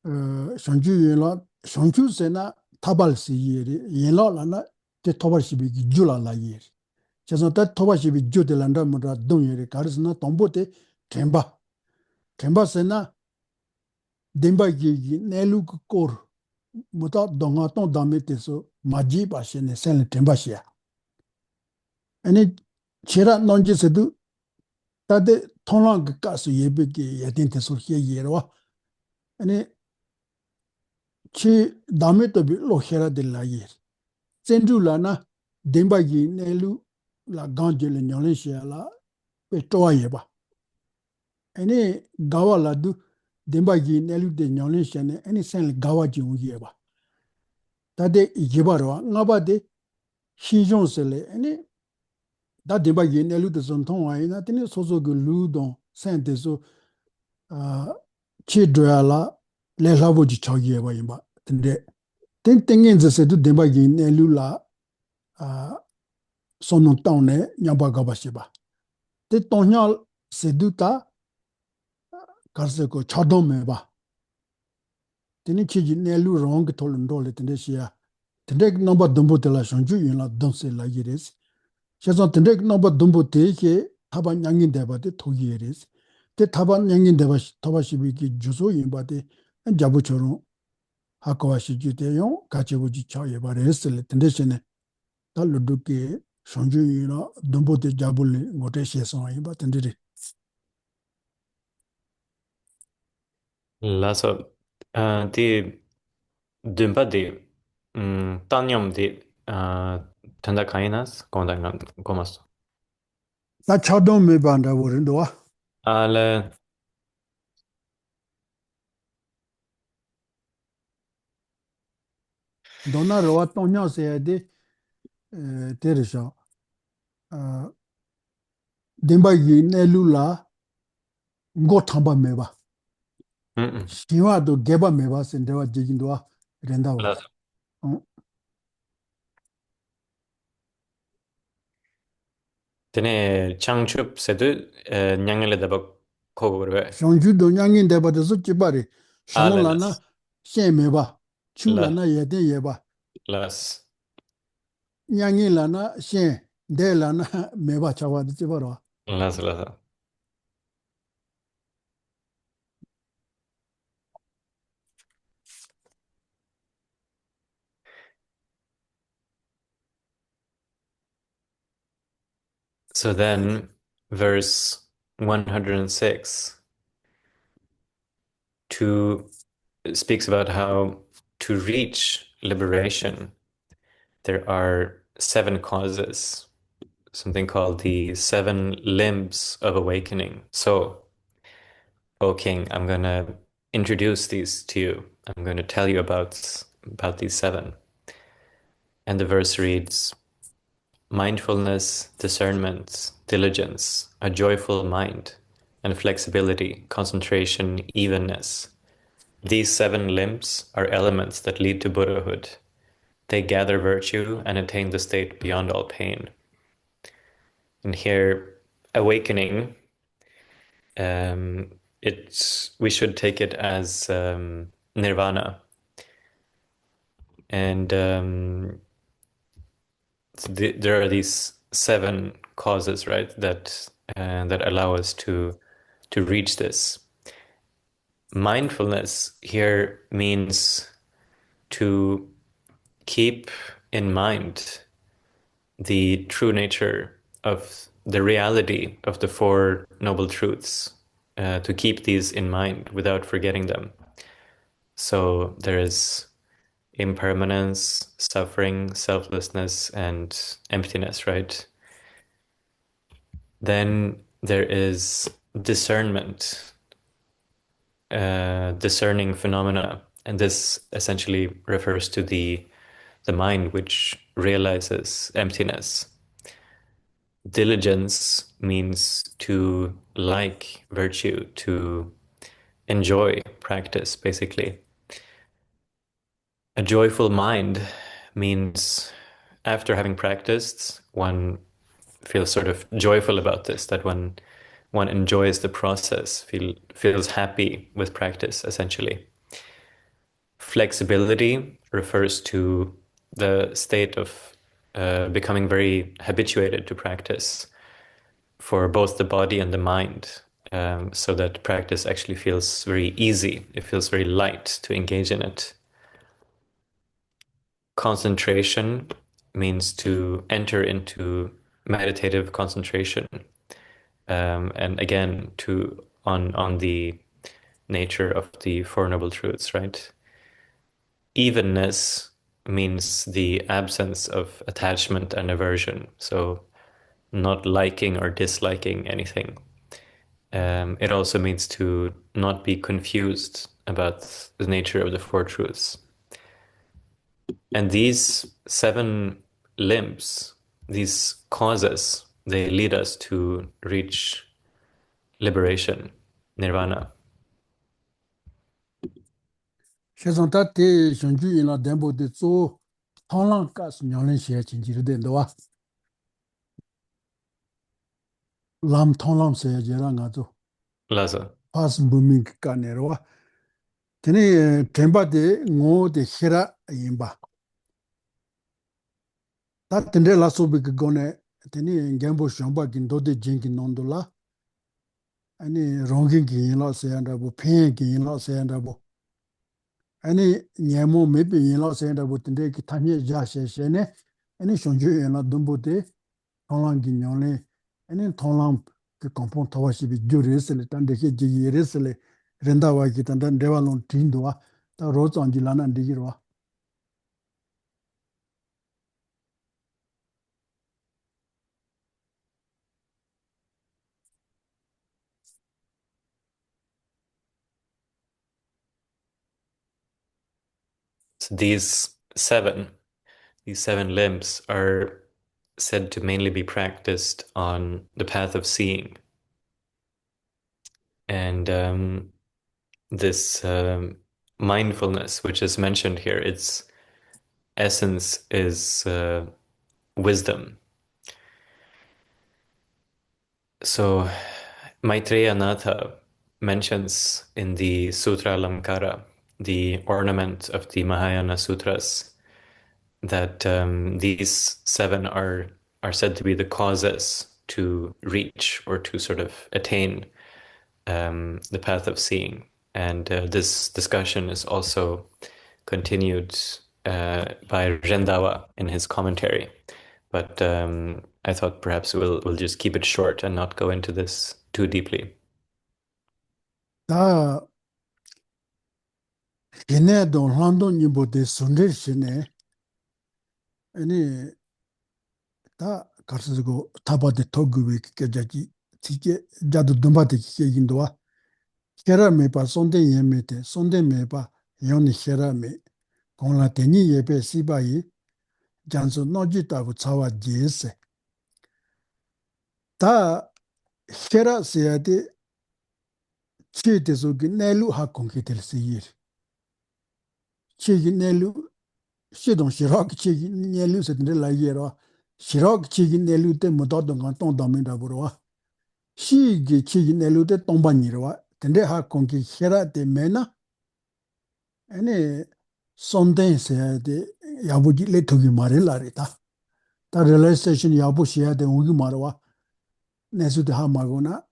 shongju yinla, shongju se na tabal si yeri, yinla la na te tobar shibi ki jula la yeri. Chesan ta tobar shibi ju de landa mura dong yeri, kare se na tombo te tremba. Tremba se na demba gi nelu ku kor, muta donga tong dame te so maji pa she ne sen le tremba she ya. Ene chera nonji sedu tade tonlang ka su yebe ki yatin te so xie yerwa. Ene chi dame tobi lo xera de la yer. Zendru la na demba gi nelu la ganje le nyole xia la pe toa yeba. Ene gawa la du demba gi nelu de nyole xia ne ene sen le gawa ji u yeba. Tade yeba rwa ngaba de xinjong se le ene da demba gi nelu de son tong wa ina tene soso ge lu don sen de so chi doya la le labo ji chao yeba yinba. Tende ten tengen ze se du demba gi nelu la sonon tang ne nyamba gaba sheba. Te tonya se du ta karse ko chadon me ba. Tene chi ji nelu rong tol ndo le tende shia. Tende namba dumbo te la shonju yun la don se la yiris. Shazan tende namba dumbo te ke taba nyangin deba te to yiris. Te taba nyangin deba taba shibi ki juso yun ba te jabu choron hakawa shi ju te yon kache wuji chao yeba res le tende shene ta ludu ke shonju yun la dumbo te jabu le ngote she son yun ba tende re. Laso, di dumpa di tanyam di tanda kainas, ¿cómo es? Ta chadon me ba nda wurin do wa. Ale, Dona rawa tonya se ya de tere sha. Demba yi nelu la ngo tamba me ba. mm, Shiwa do geba me ba sen dewa jigin do wa renda wa. laso. Tene changchup sedu nyangele daba kogorwe. Shangju do nyangin deba de su chibari. Shong Ale la na shen me ba. Chu la las, na yeden ye ba. las, Nyangin la na shen. De la na me ba chawa de chibaro wa. las. So then, verse 106 to speaks about how to reach liberation, there are seven causes, something called the seven limbs of awakening. So, O King, I'm going to introduce these to you. I'm going to tell you about these seven. And the verse reads, mindfulness, discernment, diligence, a joyful mind, and flexibility, concentration, evenness. These seven limbs are elements that lead to Buddhahood. They gather virtue and attain the state beyond all pain. And here, awakening, we should take it as nirvana. And there are these seven causes, right, that that allow us to reach this. Mindfulness here means to keep in mind the true nature of the reality of the Four Noble Truths, to keep these in mind without forgetting them. So there is impermanence, suffering, selflessness, and emptiness, right? Then there is discernment, discerning phenomena. And this essentially refers to the mind which realizes emptiness. Diligence means to like virtue, to enjoy practice, basically. A joyful mind means after having practiced, one feels sort of joyful about this, that one enjoys the process, feels happy with practice, essentially. Flexibility refers to the state of becoming very habituated to practice for both the body and the mind, so that practice actually feels very easy. It feels very light to engage in it. Concentration means to enter into meditative concentration, and again to on the nature of the Four Noble Truths, right? Evenness means the absence of attachment and aversion, so not liking or disliking anything. It also means to not be confused about the nature of the Four Truths. And these seven limbs, these causes, they lead us to reach liberation, nirvana. Shazanta te shunju ina denbo de zo tonglang kas nyonglen xie chinjiri den dowa. Lam tonglam se jera nga zo. Laza. Pas mbuming ka nerwa. Tene tenpa de ngo de hira yinba. Ta tende la sobi ke gone tene genbo shomba gindo de jingi nondo la. Ani rongin ki yinla se yandabo, pen ki yinla se yandabo. Ani nyemo mebi yinla se yandabo tende ki tanya ja she she ne. Ani shonju yinla dumbo de tonglang gi nyongle. Ani tonglang ke kompon tawa shibi gyu resele, tanda ke jigi resele, renda wa ki tanda dewa long tindo wa, ta rozo anji lana digirwa. So these seven limbs are said to mainly be practiced on the path of seeing. And this mindfulness, which is mentioned here, its essence is wisdom. So Maitreya Natha mentions in the Sutra Alamkara, the ornament of the Mahayana Sutras, that these seven are said to be the causes to reach or to sort of attain the path of seeing. And this discussion is also continued by Rendawa in his commentary. But I thought perhaps we'll just keep it short and not go into this too deeply. Ta yine don lando nyimbo de sundir shine, ani ta karsigo taba de toguwe kike jaji, tike jadu dumba de kike yindowa. Hera me pa sonde yeme te, sonde me pa yoni hera me, kongla teni yebe siba yi, jansu noji tabu cawa jese. Ta hera seya de chi teso ki nelu ha kongki tel se yir. Chi ki nelu, shidong shirok chi ki nelu se tende la yirwa, shirok chi ki nelu te mudo dongan tong dami daburwa, shi ki chi ki nelu te tongba nirwa, tende ha kongki hera de mena, ane sonden seya de yabu ji le togi mare la rita. Ta realization yabu seya de ungi marwa, nesu de ha magona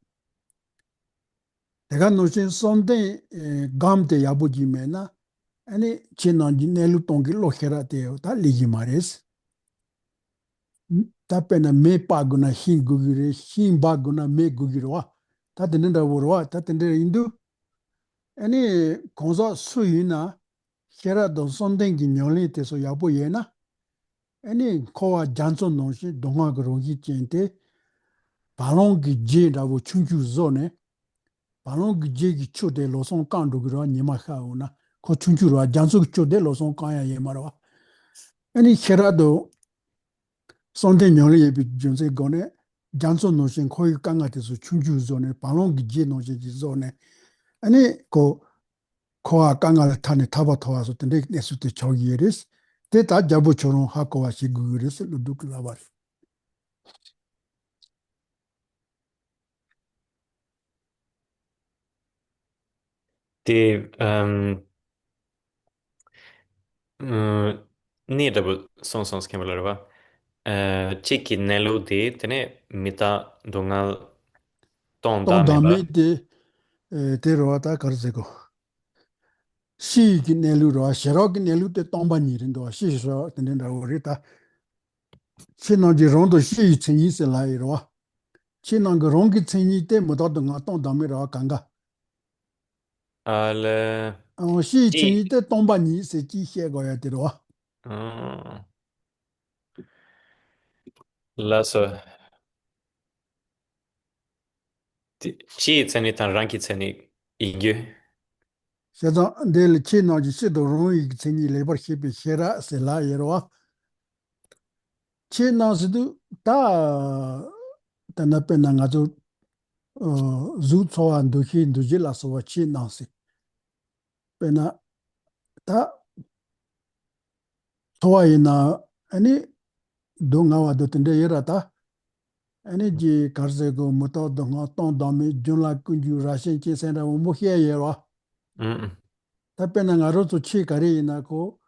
daga no shin sonde gam de yabuji mena ani chinanji nelu tongi lo khera te ta ligi mares ta pena me paguna hin gugire hin baguna me gugirwa ta tenda worwa ta tenda indu ani konza suyina khera do sondengi nyoli te so yabu yena ani kowa janso noshi donga grongi chente balongi je da wo chunju zone balongi je gi chode lo son kan do gro nyima khauna ko chunju ro janso gi chode lo son kan ya yemarwa ani khera do sonde nyoli yebi junse gone janso noshin koi kanga te so chunju zone balongi je noshi ji zone ani ko kowa kanga le tane taba towa so tende nesu te chogi yeres te ta jabu choron hakowa shi gugures luduk labar Die mm, ni double son kan väl vara. Chiki nelu di tene mita dongal ton tonda meba. dame de roa ta karzego shi ki nelu roa shiro ki nelu te tomba ni rindo shi shiro tenen da ori ta chi nang ji rondo shi chenyi se la roa chi nang ge rong ki chenyi te mo da nga ton dame roa kanga Al shi chi chenyi te tomba ni se chi xie go ya de roa mm, laso chi tseni tan ranki tseni igyu. she zang de le chi nang ji shi do rong yi chenyi le bar shi bi xie ra se la roa chi nang si du ta na pe na nga zo zu tso an du hi du ji la so wa chi nang si pe na ta tso na ani do nga wa do tende yera ta ani ji karze go moto do nga ton do mi jun la kun ju ra shen chi sen ra mo hie ye wa Mm. ta pe na nga ro tu chi kari na ko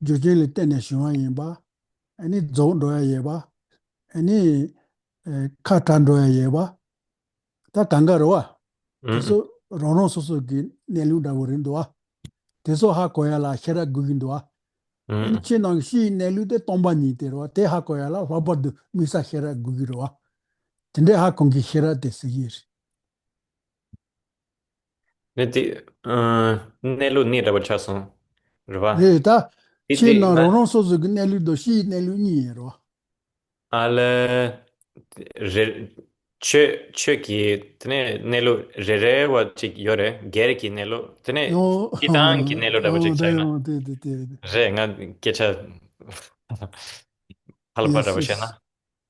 ju je le ten ne shwa yin ba ani zo do ya ye ba ani ka tan do ya ye ba ta kang ga ro wa te so Mm. ro no so so gi ne lu da wo rin do wa te so ha ko ya la khera gu gin do wa ani Mm. chi nang shi ne lu de tomba ni te ro te ha ko ya la wa bod mi sa khera gu gi ro wa tende ha kongi khera de sigir Niti nelu ni raba chason rwa. re ta chi Iti na na ro no so zu ne lu do shi ne lu ni ro al che ki tene nelu rere wa chik yore gere ki nelu tene yo kitan ki nelu raba chik da chayna. yo de Re nga kecha halpa yes raba yes chayna.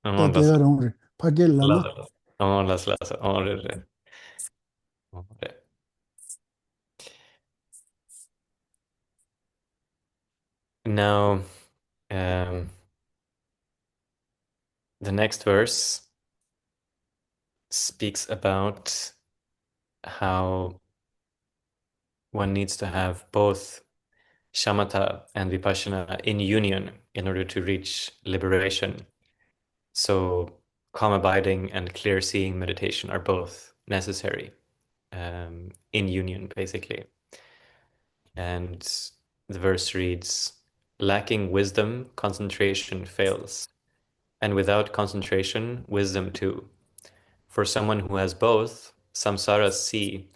ta de Las ga rong re pa ge la las na las re re. Re. Now, um, the next verse speaks about how one needs to have both shamatha and vipassana in union in order to reach liberation. So, calm abiding and clear seeing meditation are both necessary in union, basically. And the verse reads, lacking wisdom, concentration fails. And without concentration, wisdom too. For someone who has both, samsara's sea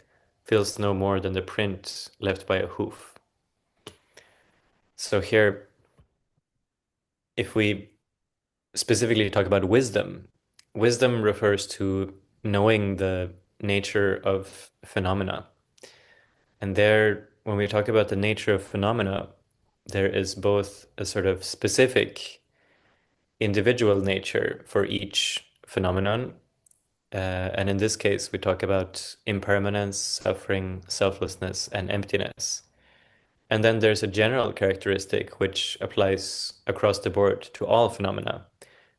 feels no more than the print left by a hoof. So here, if we specifically talk about wisdom, wisdom refers to knowing the nature of phenomena. And there, when we talk about the nature of phenomena, there is both a sort of specific individual nature for each phenomenon. And in this case, we talk about impermanence, suffering, selflessness, and emptiness. And then there's a general characteristic which applies across the board to all phenomena,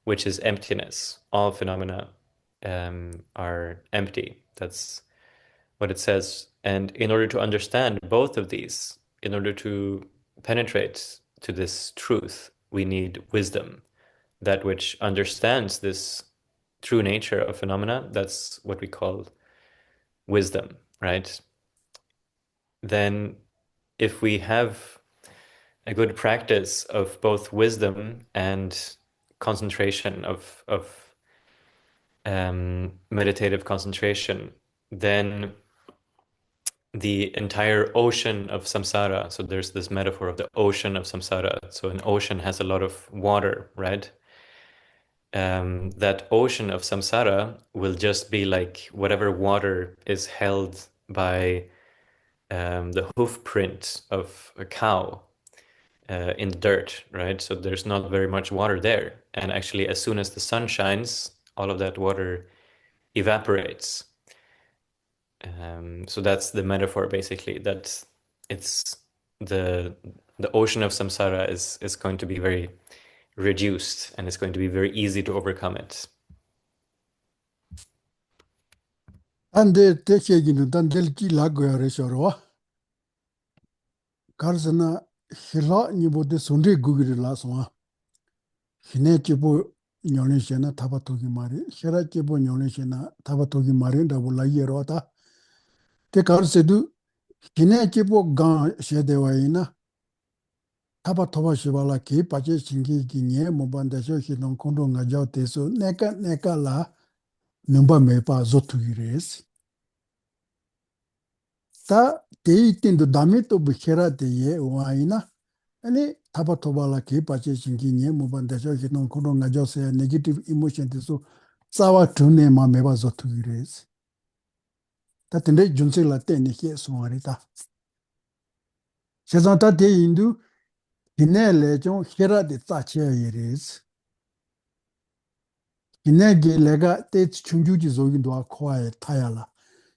which is emptiness. All phenomena are empty. That's what it says. And in order to understand both of these, in order to penetrate to this truth, we need wisdom, that which understands this true nature of phenomena, that's what we call wisdom, right? Then if we have a good practice of both wisdom and concentration of meditative concentration, then the entire ocean of samsara. So there's this metaphor of the ocean of samsara. So an ocean has a lot of water, right? That ocean of samsara will just be like whatever water is held by the hoof print of a cow in the dirt, right? So there's not very much water there. And actually, as soon as the sun shines, all of that water evaporates. So that's the metaphor basically, that it's the the ocean of samsara is going to be very reduced and it's going to be very easy to overcome it. 안데 대체기는 단델기 라고야레셔와 가르스나 힐라 니보데 손리 구기르라스와 히네치보 뇽레시나 타바토기 마리 샤라치보 뇽레시나 타바토기 마리다 볼라이에로다 테 가르세두 히네치보 가 셰데와이나 타바토바 시발라 키 파체 싱기 기녜 모반다쇼 히논 콘도 가자오 테소 네카라 numba mepa zotugires ta teitindu damito bukhera de ye waina ani taba tobala ke pache chingi nye mobanda jo hinon kono nga jo se negative emotion de so sawa tune ma meba zotugires ta tende junse la te ne ke suari ta sezanta de indu hinele jo hera de tache yeres hinege lega te chungjuji zogindoa kwae tayala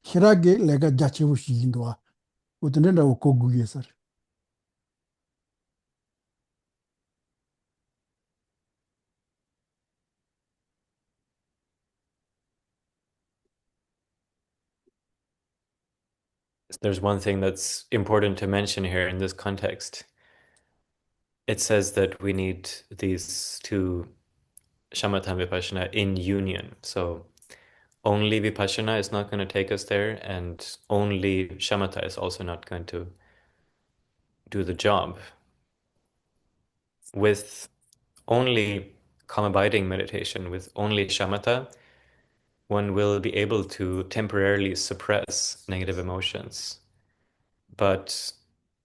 hirage lega jachebu shigindoa utunenda ukogugesar. There's one thing that's important to mention here in this context. It says that we need these two shamatha and vipassana in union. So only vipassana is not going to take us there, and only shamatha is also not going to do the job. With only calm abiding meditation, with only shamatha, one will be able to temporarily suppress negative emotions. But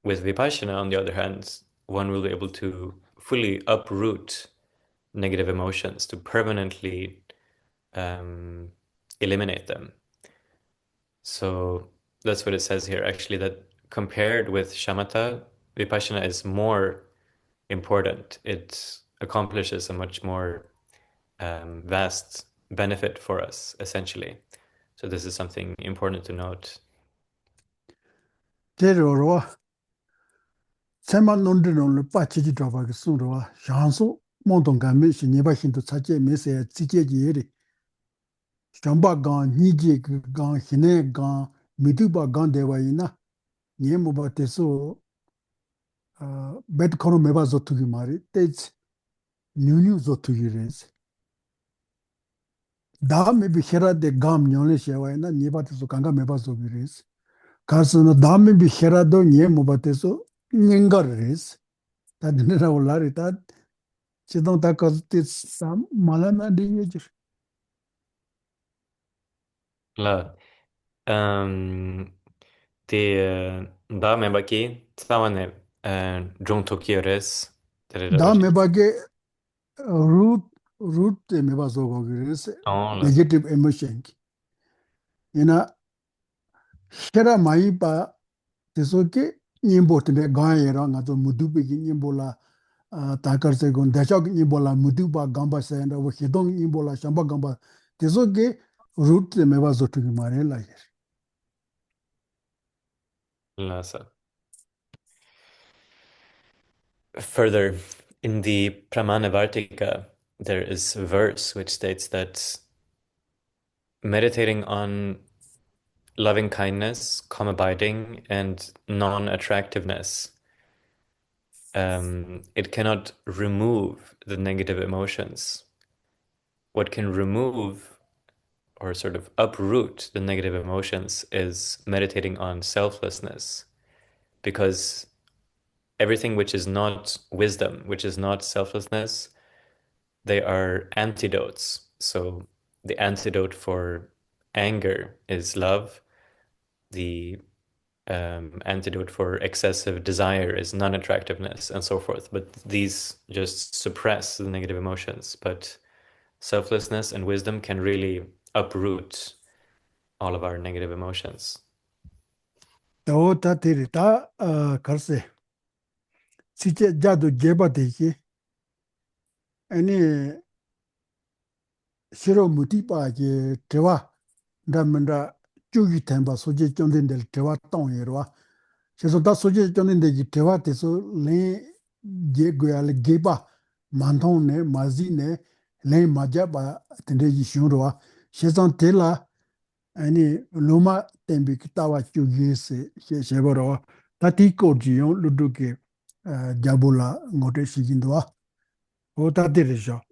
with vipassana, on the other hand, one will be able to fully uproot negative emotions, to permanently eliminate them. So that's what it says here, actually, that compared with shamatha, vipassana is more important. It accomplishes a much more vast benefit for us, essentially. So this is something important to note. Terorwa sema nonde non pacheji droba ke sunrowa shanso monton game shi nyeba hindu chache mese chije jere shamba gan nije gan hine gan miduba gan dewa ina nyemo ba teso bet kono meba zotugi mari tets nyunyu zotugi res da me bi hera de gam nyole shewa ina nyeba teso kanga meba zogi res karsana da me bi hera do nyemo ba teso nyengar res ta dinera ulari ta chidong ta kazuti sam malana dingejir La det da med baki tsawane drong tokiores tere da bashi. me ba ge root te me ba zogo res Oh, la sa. negative emotion ina hera mai pa teso ke nyimbo tene gaye ra nga to mudu be nyimbo la takar se gon dasha nyimbo la mudu ba gamba se nda wo hidong nyimbo la shamba gamba teso ke root te me ba zotu ki mare la yer La sa. Further, in the Pramana Vartika, there is a verse which states that meditating on loving kindness, calm abiding, and non-attractiveness, it cannot remove the negative emotions. what can remove or sort of uproot the negative emotions is meditating on selflessness, because everything which is not wisdom, which is not selflessness, they are antidotes. So the antidote for anger is love. The antidote for excessive desire is non-attractiveness, and so forth. But these just suppress the negative emotions. But selflessness and wisdom can really uproot all of our negative emotions. 또 다들이 다 글쎄 시제 자도 제바되기 아니 싫어 무티바게 대화 담는다 쭉이 템바 소제 정된들 대화 똥이로와 그래서 다 소제 정된데 대화 돼서 내 제고야를 게바 만통네 마지네 내 마자바 텐데지 슈로와 세상 텔라 아니 로마 템비 기타와 쭉이세 셰셰버로 다티코지요 루두게 자불라 ngote 시긴도와 오다데르죠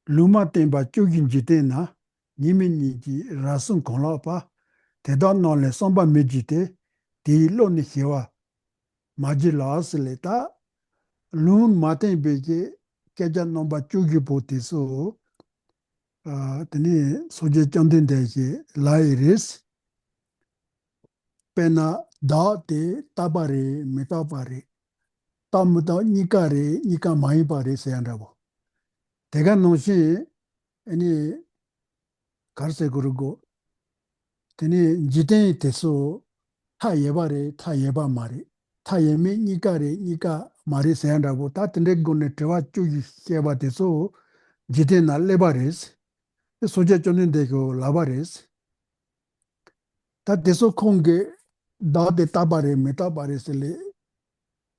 루마 템바 쭉인 지테나 니미니지 라슨 콜라파 대단 논레 somba medite di lo ni hewa majilasleta lun maten beje keja nomba chugi potiso teni soje chandin deje lairis pena da te tabare metabare tamuda nikare nika mai bare se andabo tega noshi eni karse gurugo teni jiten teso 타 예바레 타 예바 말이 타 예미 니가레 니가 말이 세한다고 다 텐데고네 대화 쭉이 해바돼서 지데 날레바레스 소제 쩌는데 그 라바레스 다 데서 콩게 다데 타바레 메타바레스레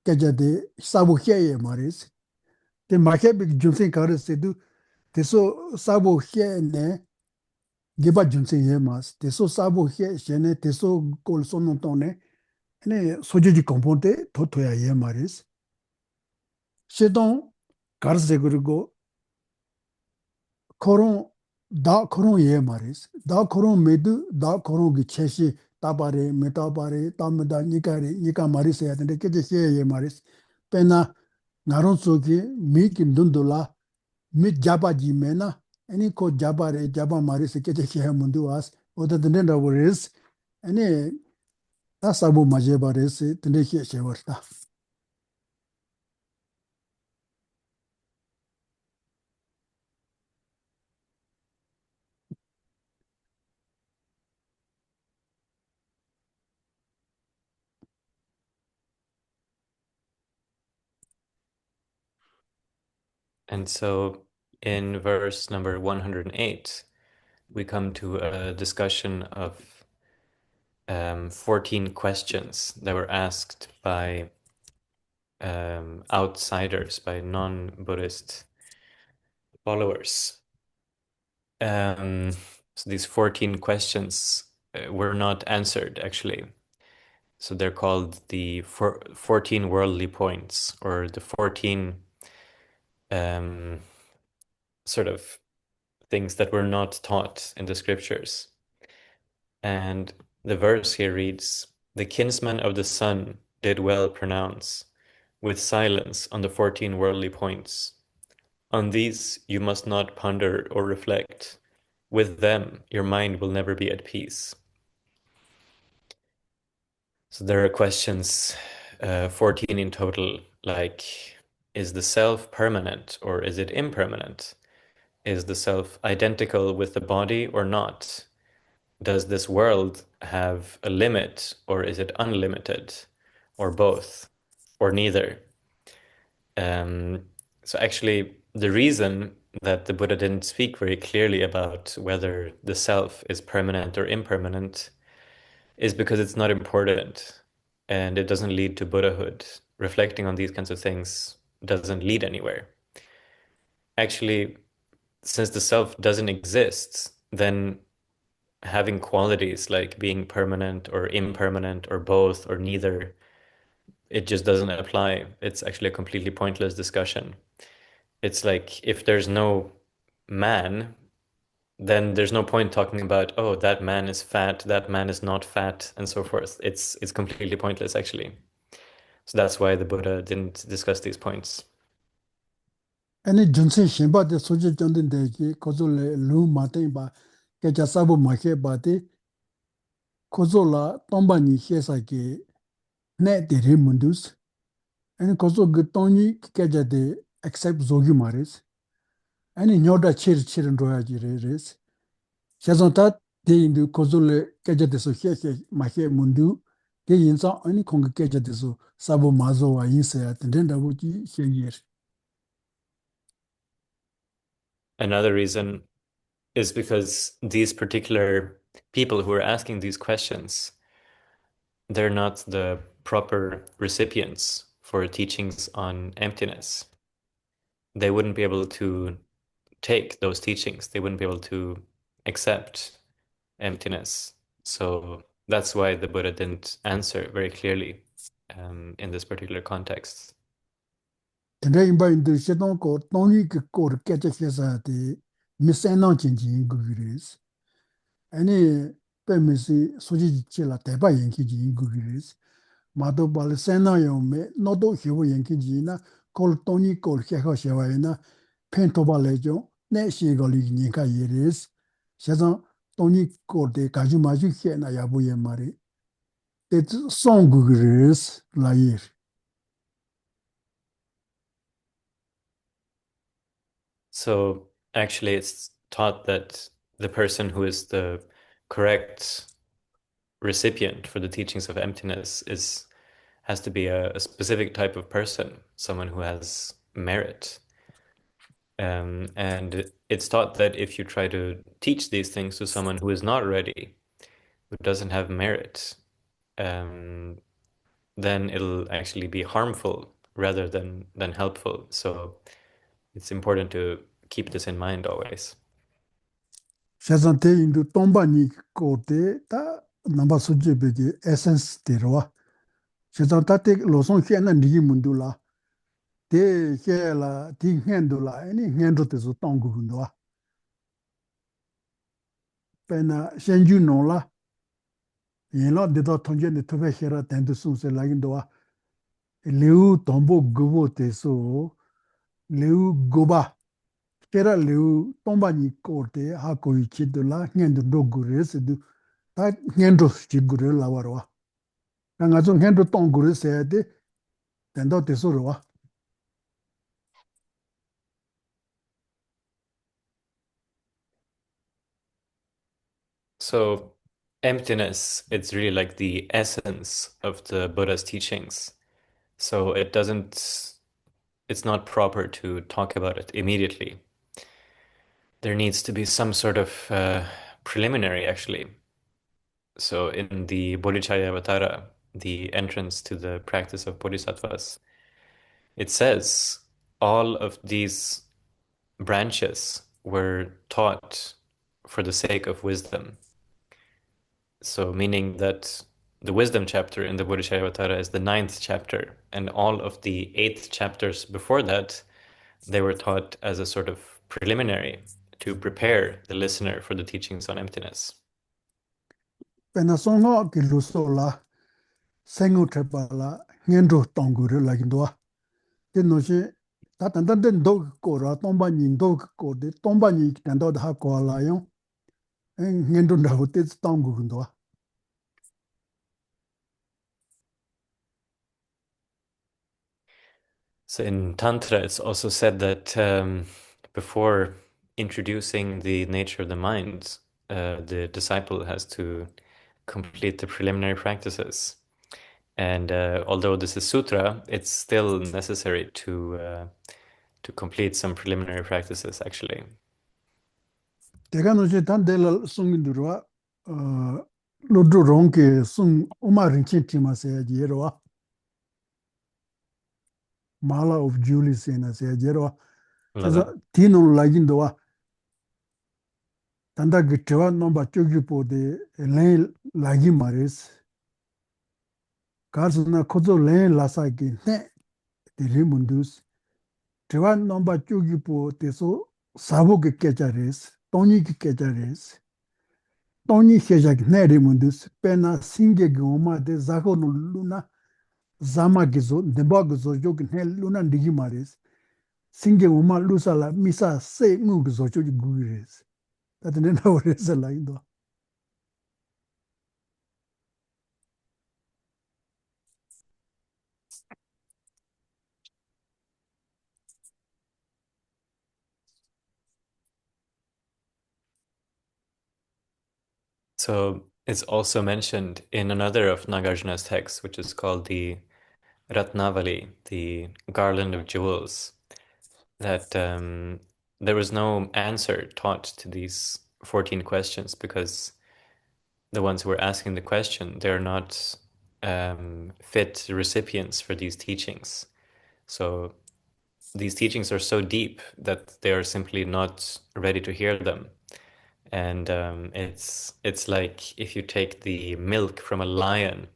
깨자데 사부해예 말이스 데 마케빅 준생 가르세도 데서 사부해네 게바 준생 예마스 데서 사부해 셴네 데서 콜소노토네 네 소재지 컴포트 도토야 예 말이스 시동 가르세 그리고 코론 다 코론 예 말이스 다 코론 메드 다 코론기 체시 따바레 메타바레 담다 니카레 니카 말이스 해야 되는데 깨제 예 말이스 페나 나론 속이 미긴 돈돌라 미 자바지 메나 아니 코 자바레 자바 말이스 깨제 해 문도 와스 오다든데 라버리스 아니 다 사부 마제바레스 든데 셰워다 And so in verse number 108, we come to a discussion of 14 questions that were asked by outsiders, by non-Buddhist followers. So these 14 questions were not answered, actually. So they're called the 14 worldly points, or the 14 sort of things that were not taught in the scriptures. And the verse here reads, "The kinsman of the sun did well pronounce, with silence on the 14 worldly points. On these you must not ponder or reflect. With them your mind will never be at peace." So there are questions, 14 in total, like, is the self permanent or is it impermanent? Is the self identical with the body or not? Does this world have a limit or is it unlimited? Or both? Or neither? So actually, the reason that the Buddha didn't speak very clearly about whether the self is permanent or impermanent is because it's not important and it doesn't lead to Buddhahood. Reflecting on these kinds of things doesn't lead anywhere. Actually, since the self doesn't exist, then having qualities like being permanent or impermanent or both or neither, it just doesn't apply. It's actually a completely pointless discussion. It's like if there's no man, then there's no point talking about, oh, that man is fat, that man is not fat, and so forth. It's completely pointless, actually. So that's why the Buddha didn't discuss these points. Any Johnson Shimba de Soja Johnson de Kozole Lu Martin ba Kajasabu Make Bate Kozola Tombani Hesa ke Ne de Remundus. And Kozo Gutoni Kaja de accept Zogi Maris. Any Nyoda Chir and Royaji Res. Shazontat de Indu Kozole Kaja de So Heke Make Mundu. De Yinsa any Konga Kaja de So Sabo Mazo wa Yinsa at the Wuji Shagir. Another reason is because these particular people who are asking these questions, they're not the proper recipients for teachings on emptiness. They wouldn't be able to take those teachings. They wouldn't be able to accept emptiness. So that's why the Buddha didn't answer very clearly in this particular context. Tenda imba indu shedon ko toni ke kor kecha khesa de misenang chinji gugiris. Ani pe misi soji chila teba yenki ji gugiris. Mado bal sena yo me nodo hiwo yenki ji na kol toni kol khekha shewa na pen toba lejo ne shi goli nyinka yiris. Shedon toni kor de kaju maju khe na yabu yemari. Te song gugiris la yir. So actually, it's taught that the person who is the correct recipient for the teachings of emptiness has to be a specific type of person, someone who has merit. And it's taught that if you try to teach these things to someone who is not ready, who doesn't have merit, um, then it'll actually be harmful rather than helpful. So it's important to keep this in mind always. Shazante indu tomba ni kote ta namba suje bege essence terwa. Shazanta te losong xe na nigi mundu la, te xe la, ti ngendu la, eni ngendu te su tongu hundu wa. Pena shenju no la, yin la deda tongje ne tobe xe ra tendu sun se la gindu wa. Liu tombo gubo te su, liu guba. Xe ra liu tomba ni kote ha koi chidu la, ngendu do gure se du, ta ngendu chi gure la warwa. Nga zo ngendu tong gure se de, tendo te su rwa. So emptiness, it's really like the essence of the Buddha's teachings. So it's not proper to talk about it immediately. There needs to be some sort of preliminary, actually. So in the Bodhicharyavatara, the entrance to the practice of bodhisattvas, it says all of these branches were taught for the sake of wisdom. So meaning that the wisdom chapter in the Bodhicharyavatara is the 9th chapter, and all of the 8 chapters before that, they were taught as a sort of preliminary to prepare the listener for the teachings on emptiness. Pena songo ki luso la, sengu trepa la, ngendu tonguru la gindwa. Te no shi, ta tanda den dog ko ra, tomba nyin dog ko de, tomba nyi tanda da ha ko la yon, ngendu na ho te tongu gindwa. So in Tantra, it's also said that before introducing the nature of the mind, the disciple has to complete the preliminary practices. And although this is sutra, it's still necessary to complete some preliminary practices, actually. Teka no shi tan de la sungindurwa, lodro rongke sung uma rinchen tima se ya jirwa. Mala of Julie se na se ya jirwa. Chaza tino la gindwa, tanda gitwa nomba chogyupo de len lagi maris. Karsana kozo len lasa ki ne de rimundus. Tewa nomba chogyupo de so sabo ke kecha res. Tony Ketares. Tony Hejak Nerimundus, Pena Singe Goma de Zago no Luna, Zama Gizo, the Bogazo Jog Hel Luna Digimaris, Singe Uma Lusala, Misa, say Mugazo Gures. That then our is a line though. So it's also mentioned in another of Nagarjuna's texts, which is called the Ratnavali, the Garland of Jewels, that there was no answer taught to these 14 questions because the ones who were asking the question, they're not fit recipients for these teachings. So these teachings are so deep that they are simply not ready to hear them. And it's like if you take the milk from a lion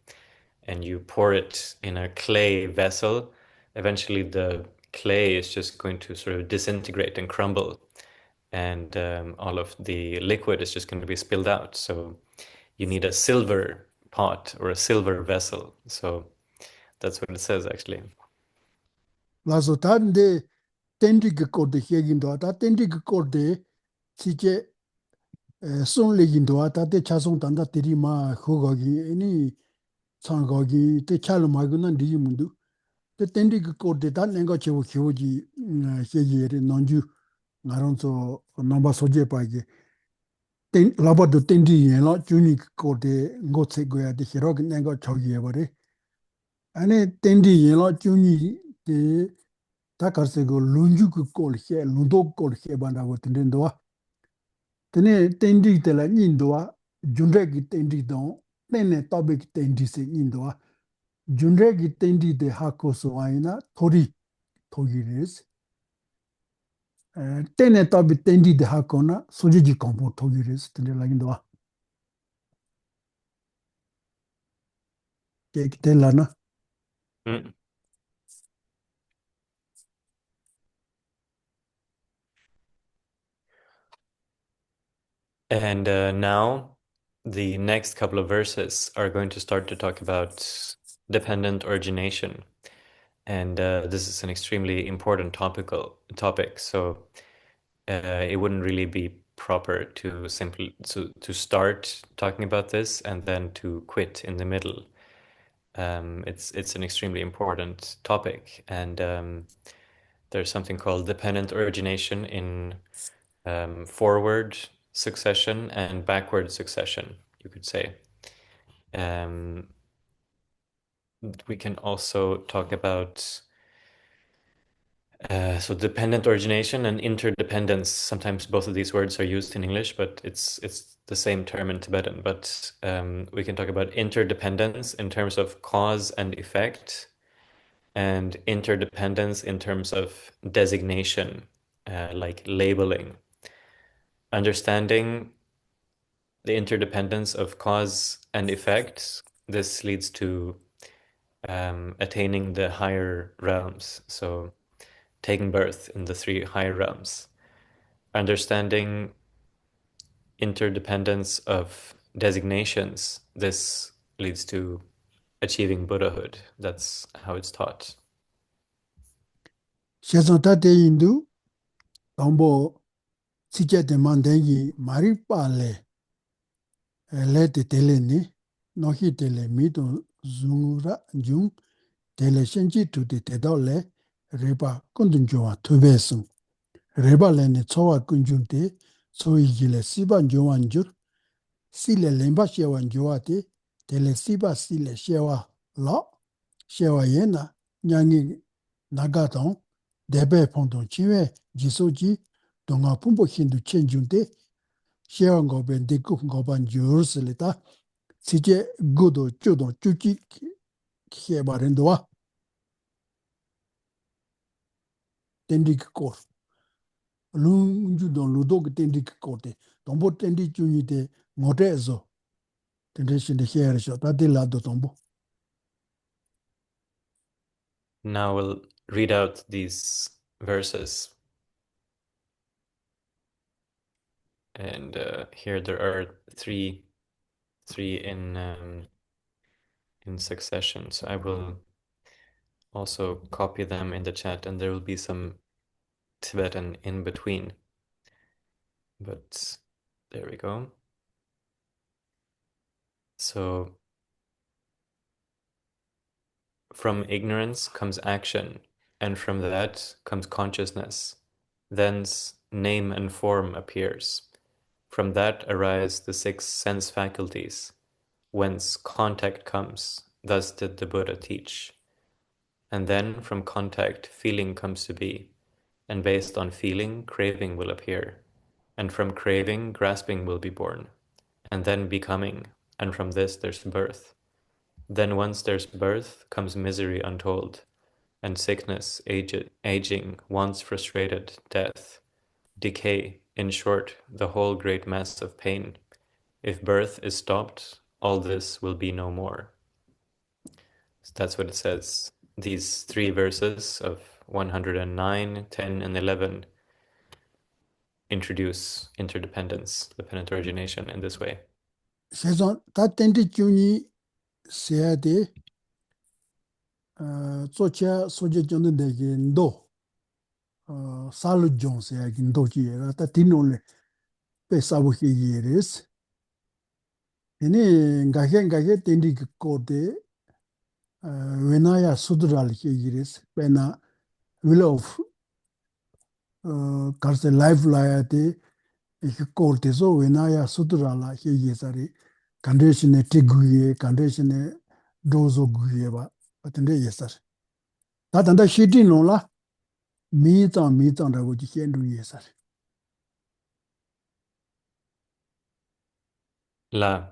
and you pour it in a clay vessel, eventually the clay is just going to sort of disintegrate and crumble, and all of the liquid is just going to be spilled out. So you need a silver pot or a silver vessel. So that's what it says actually. Lazotan de Tendrik Code Hegindoa, Tendrik Code, Sije, Son Legindoa, Tate Chason Tanda Tirima, Hogogi, any Sangogi, Te Chalomagunan Dimundu. The Tendrik Code, that language of Hyoji, Hegi, Nonju, Naronso, Namba Soje Page. Laba do Tendi, and not unique code, Gotsegoya, the Hirok Nango Chogi, Ane Tendi, and not unique, the Takarsego, Lunjuk call here, Lundo call here, Banda, Tendoa. Tene Tendi de la Nindoa, Junregi Tendi don, Tene Topic Tendi se Indoa, Junregi Tendi de Hakoso Aina, Tori, Togiris. Tene Topic Tendi de Hakona, Sojiji Compo Togiris, Tene la Indoa. Kek Telana. Mm. And now the next couple of verses are going to start to talk about dependent origination. And this is an extremely important topic. So it wouldn't really be proper to simply to start talking about this and then to quit in the middle. It's an extremely important topic, and there's something called dependent origination in forward succession and backward succession, you could say. Um, we can also talk about so dependent origination and interdependence. Sometimes both of these words are used in English, but it's the same term in Tibetan. But we can talk about interdependence in terms of cause and effect, and interdependence in terms of designation, like labeling. Understanding the interdependence of cause and effect, this leads to attaining the higher realms. So taking birth in the three higher realms. Understanding interdependence of designations, this leads to achieving Buddhahood. That's how it's taught. Shazontate Indu, Tombo, Sije de Mandengi, Maripale, Let Teleni, Nohi Tele Mito Zura Jung, Tele Shenji to the Tedole, Reba Kundunjoa Tubesun. Reba Lene Toa Kunjunte, Soigile Siba Joanjur, Sile Lemba Shewan Joate, Tele Siba Sile Shewa Lo, Shewa Yena, Nyangi Nagaton, Debe Pondon Chiwe, Jisoji, Donga Pumbo Hindu Chenjunte, Shewa Goben Deku Goban Jerusaleta, Sije Gudo Judon Chuchi Hebarendoa, Tendik Kor. Lunju don ludog tendik kote. Tombo tendi chunyi te ngote ezo. Tende shinde here sho. Tati lado tombo. Now we'll read out these verses. And here there are three in succession. So I will also copy them in the chat, and there will be some Tibetan in between. But there we go. So from ignorance comes action, and from that comes consciousness. Thence name and form appears. From that arise the six sense faculties, whence contact comes. Thus did the Buddha teach. And then from contact, feeling comes to be. And based on feeling, craving will appear. And from craving, grasping will be born. And then becoming. And from this, there's birth. Then once there's birth, comes misery untold. And sickness, aging, wants frustrated, death, decay, in short, the whole great mass of pain. If birth is stopped, all this will be no more. So that's what it says. These three verses of 109, 10, and 11 introduce interdependence, dependent origination in this way. 세상 다 텐디 주니 세야데 조차 소제 존데 데긴도 살루 존세 긴도지에라 다 디노레 페사부히 예레스 에네 가게 텐디 코데 Vinaya Sudral Higiris, Pena Willow Karse Life Liate, Cortiso, Vinaya Sudrala Higisari, condition Tiguye, condition Dozo Guyeva, but in the Yesar. That and the shitty nola, meat on the would you do Yesar. La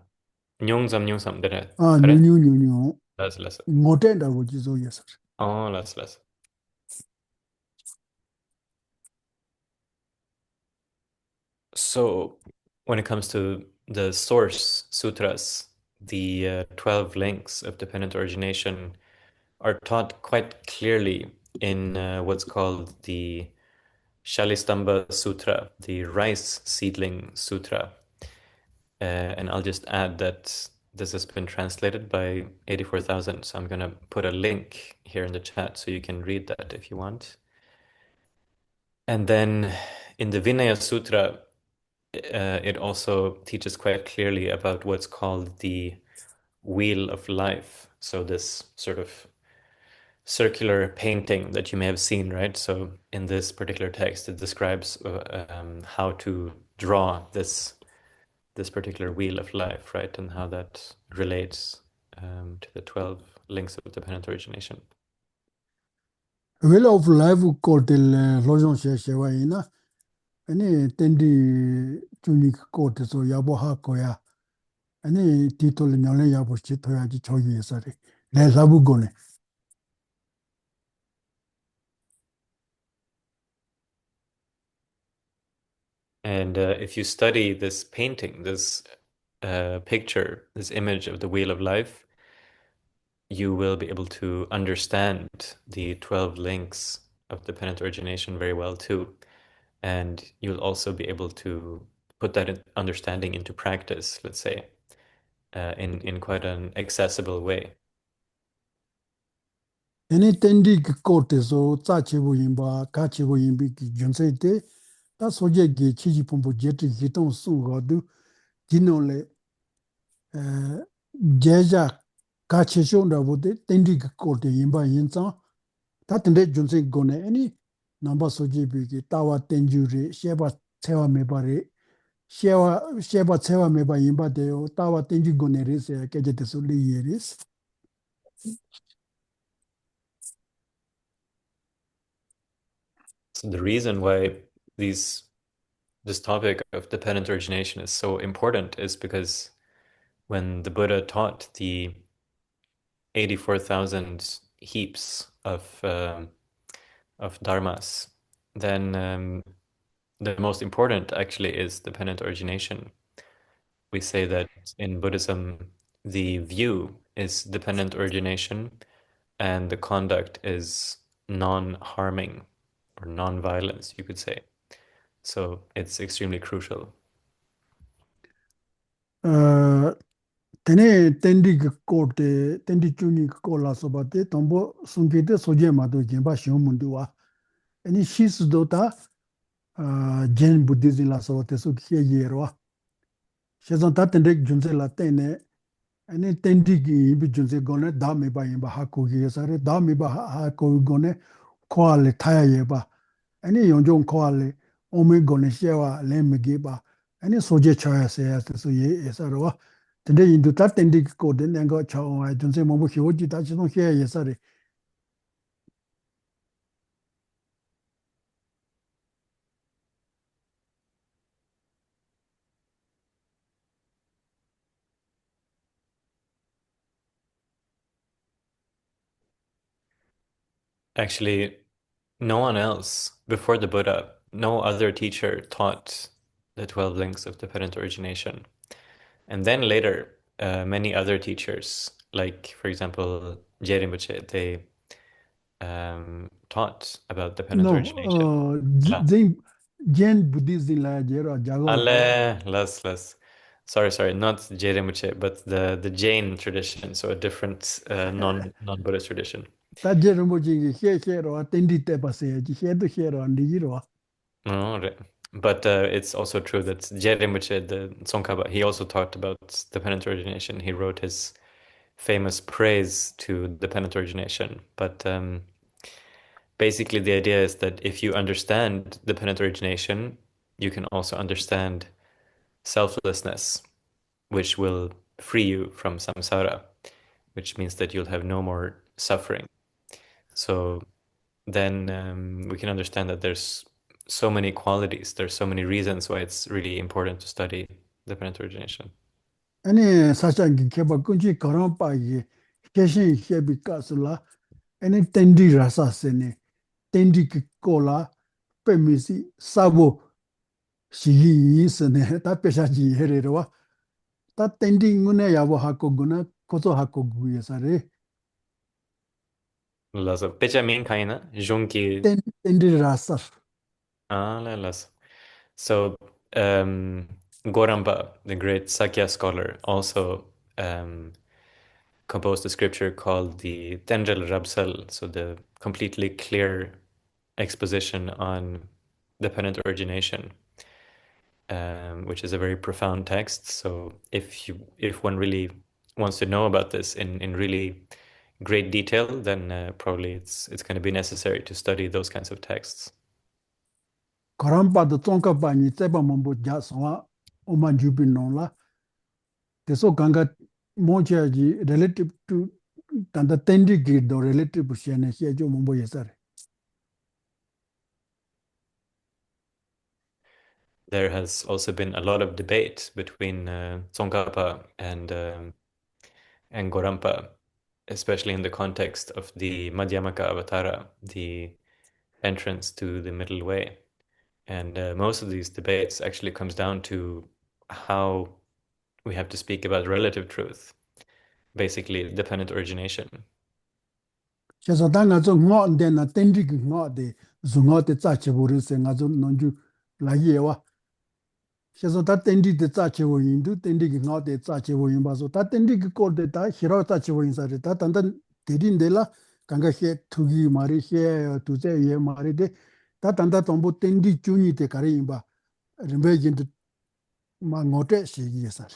nyungsam dere. Ah, Correct? new, Less. Motenda would you so Yesar. Oh, less. So when it comes to the source sutras, the 12 links of dependent origination are taught quite clearly in what's called the Shalistamba Sutra, the rice seedling sutra. And I'll just add that this has been translated by 84,000. So I'm going to put a link here in the chat so you can read that if you want. And then in the Vinaya Sutra, it also teaches quite clearly about what's called the wheel of life. So this sort of circular painting that you may have seen, right? So in this particular text, it describes how to draw this particular wheel of life, right? And how that relates to the 12 links of dependent origination. Will of life Cortel Lojon Shewayina, any tendi tunic cortes or Yaboha Koya. 아니 디톨 녀래 야보시 토야지 저기에서리 내 사부고네 And if you study this painting, this picture, this image of the wheel of life, you will be able to understand the 12 links of dependent origination very well too. And you'll also be able to put that understanding into practice, let's say, in quite an accessible way. 애니 텐디 코테서 짜치고 임바 카치고 임비 준세테 다 소제기 치지품부 제트 기동 수거도 디노레 에 제자 카치쇼다보데 텐디 코테 임바 인자 다 텐데 준세 고네 애니 넘버 소제비기 따와 텐주리 셰바 체와 메바리 셰바 체와 메바 임바데요 따와 텐지 고네리세 케제테소 리예리스 So the reason why this topic of dependent origination is so important is because when the Buddha taught the 84,000 heaps of dharmas, then the most important actually is dependent origination. We say that in Buddhism, the view is dependent origination and the conduct is non-harming or non-violence, you could say. So it's extremely crucial. Tene tendi ki kote, tendi chuni ki kola soba te, tombo sunke te soje mado jenpa shion mundu wa. Eni shisu do ta Jain Buddhism la soba te su kiye yerwa. Shezon ta tende junse la tene, eni tendi ki yinpi junse gone da miba yinpa hako ki yesare, da miba hako gone koa le taya yeba. Eni yonjong koa le ome gone shewa le migi ba. Eni soje chaya seya te su ye yesarwa. Tende yindu ta tendi ki kode nengo chawa junse mabu hiwoji ta chidon hiya yesare. Actually, no one else before the Buddha, no other teacher taught the 12 links of dependent origination. And then later, many other teachers, like for example, Rinpoche, they taught about dependent origination. No, La. Jain Buddhism la jero jago. Ale, less. Sorry, not Rinpoche, but the Jain tradition, so a different non-Buddhist tradition. Ta jero mo jingi he ro tendi te pase ji he do he ro andi ro. No, but it's also true that Rinpoche, the Tsongkhapa, he also talked about dependent origination. He wrote his famous praise to dependent origination. But basically, the idea is that if you understand dependent origination, you can also understand selflessness, which will free you from samsara, which means that you'll have no more suffering. So then we can understand that there's so many qualities, there's so many reasons why it's really important to study dependent origination. Ani sachan ki keba kunji karam pa ye he shin he bi kasula ani tendi rasa sene tendi ki kola pemisi sabo shigi sene ta pesha ji here ro. Ta tendi ngune yabo hako guna koto hako gu yesare. Lazo. Pecha min kaina, junki. Tendi rasa. Lazo. So, Goramba, the great Sakya scholar, also um, composed a scripture called the Tenjel Rabsal, so the completely clear exposition on dependent origination, which is a very profound text. So, if one really wants to know about this in really great detail, then probably it's going to be necessary to study those kinds of texts. Karampa de tsongka pa ni tseba mambo ja swa oman jubi non la. Teso ganga moncha ji relative to tanda tendi grid do relative to shene xie jo mambo yesare. There has also been a lot of debate between Tsongkhapa and Gorampa, especially in the context of the Madhyamaka Avatara, the entrance to the middle way. And most of these debates actually comes down to how we have to speak about relative truth, basically dependent origination. Xesa ta nga zo ngo de na tendi gi ngo de zungo te tsa che bu se nga zo nonju la ye wa. Xesa ta tendi de tsa che wo yin du tendi gi ngo de tsa che wo yin ba so ta tendi gi ko de ta hiro tsa che wo yin sa re ta tanda de din de la kanga he tu gi mari he tu ze ye mari de ta tanda tombo tendi chu ni te kare yin ba. Rimbe jin de ma ngote shi gi sa.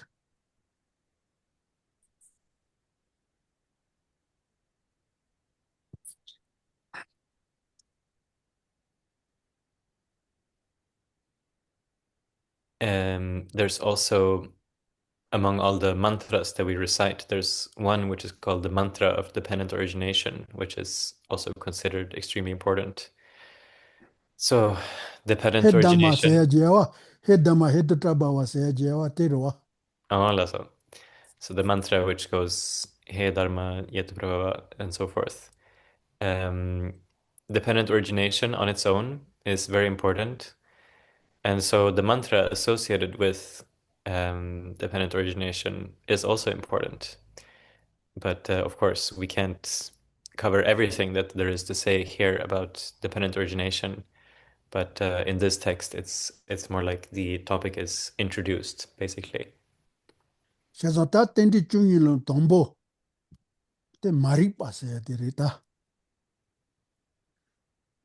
There's also, among all the mantras that we recite, there's one which is called the mantra of dependent origination, which is also considered extremely important. So, dependent He dama se origination. ya je wa he dama he to ba wa se ya je wa te ro wa. So the mantra which goes He Dharma Yetu Prabhava and so forth. Dependent origination on its own is very important. And so the mantra associated with dependent origination is also important. But of course, we can't cover everything that there is to say here about dependent origination. But in this text, it's more like the topic is introduced, basically. Shazata tendi chungi lo tombo te maripa seya de rita.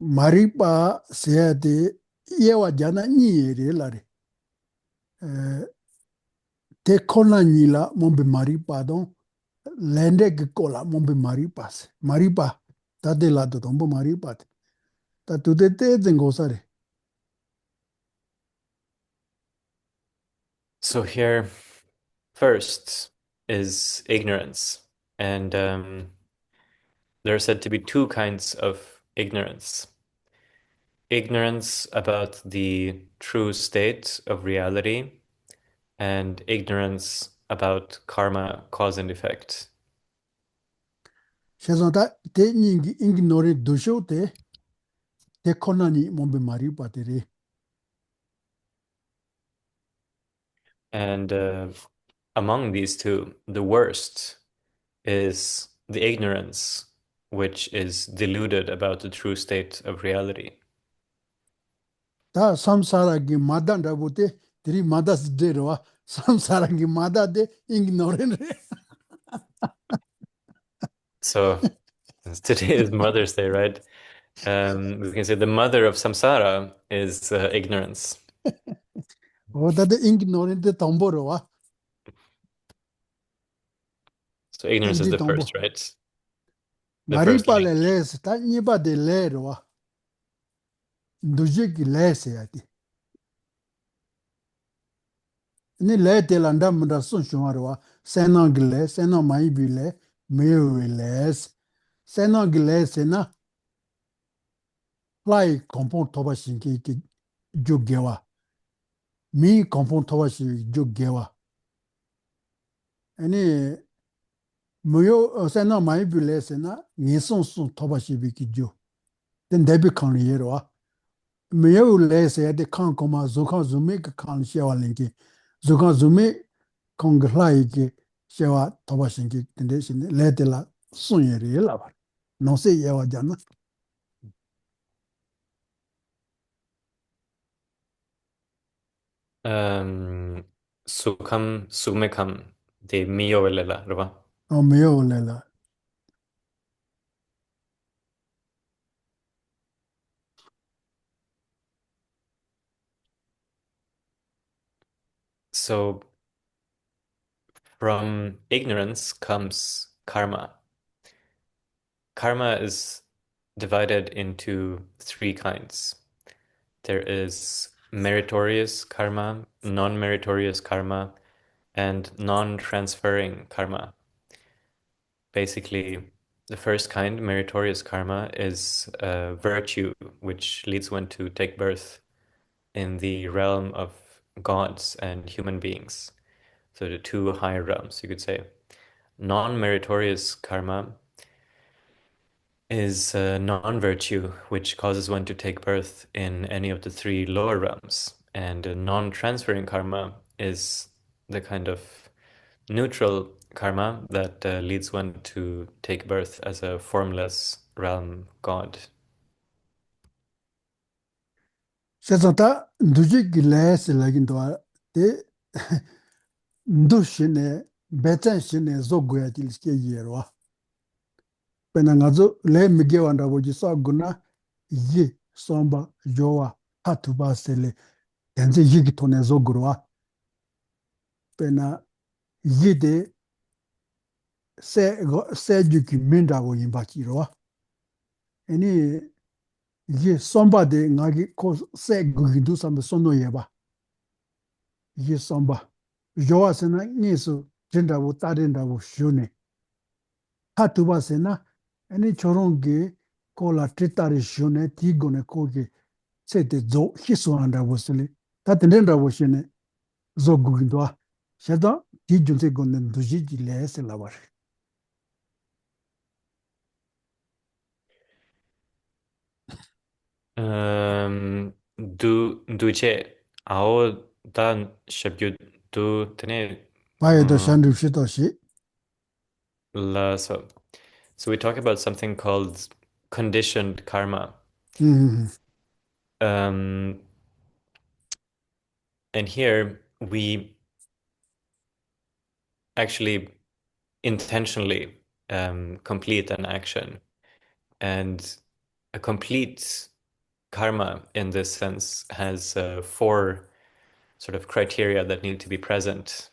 Maripa seya de yewa jana nyi re la re. Te kona nyi la mombe maripa don lende ke kola mombe maripa se. Maripa ta de la do tombo maripa te. Ta tude te zengo sa re. So here, first is ignorance. And there are said to be two kinds of ignorance. Ignorance about the true state of reality and ignorance about karma, cause and effect. Shazata te nyingi ingi nore dosho te kona nyi mombe maripa te re. And among these two, the worst is the ignorance which is deluded about the true state of reality. 다 samsara gi mada ndabu te tiri mada sde rwa samsara gi mada de ignore re. So, since today is Mother's Day, right? We can say the mother of samsara is ignorance. Oda de ignore de tombo rwa So, ignorance is tendi the tombo. first, right? The first Maripa le link. les ta nipa de le rwa nduje ki le se ati. Ni le te landa munda sun shunga rwa senang gi le, senang mai bi le, mewe les. Senang gi le se na lai kompon toba shinki ki jo gewa. Mi kompon toba shinki jo gewa. Ani muyo sena mai bule sena ni son son toba shibi ki jo den debi kan yero wa muyo le se de kan koma zo kan zume ka kan shewa linki zo kan zume kan glai ki shewa toba shinki den de shin le de la sun yere la ba no se yewa jana Um, Sukham sumekam de mio velela, right? o muyo le la So, from ignorance comes karma. Karma is divided into three kinds. There is meritorious karma, non-meritorious karma, and non-transferring karma. Basically, the first kind, meritorious karma, is virtue, which leads one to take birth in the realm of gods and human beings. So the two higher realms, you could say. Non-meritorious karma is non-virtue, which causes one to take birth in any of the three lower realms. And non-transferring karma is the kind of neutral karma that leads one to take birth as a formless realm god. se za ta nduje ki le se la gin do de ndu shine betan shine zo go ya til ske yero pena nga zo le mige wanda woji sa guna yi somba jowa hatuba sele yanze yi ki tone zo gurwa pena yi de se ju ki minda wo yimba ki rwa eni yi somba de nga ki ko se gugindu sambe sono yeba yi somba jowa sena nisu jinda wo tarinda wo shune hatuba sena eni chorongi ko la tritari shune tigone ko ki sete zo hiso anda wosili ta tendenda woshine zo gugindwa sheda di junse gonden duji ji lese lawar Duce, ao dan shabyu du tene baye do shandu shito shi la so we talk about something called conditioned karma. mm Um, and here we actually intentionally complete an action. And a complete karma, in this sense, has four sort of criteria that need to be present.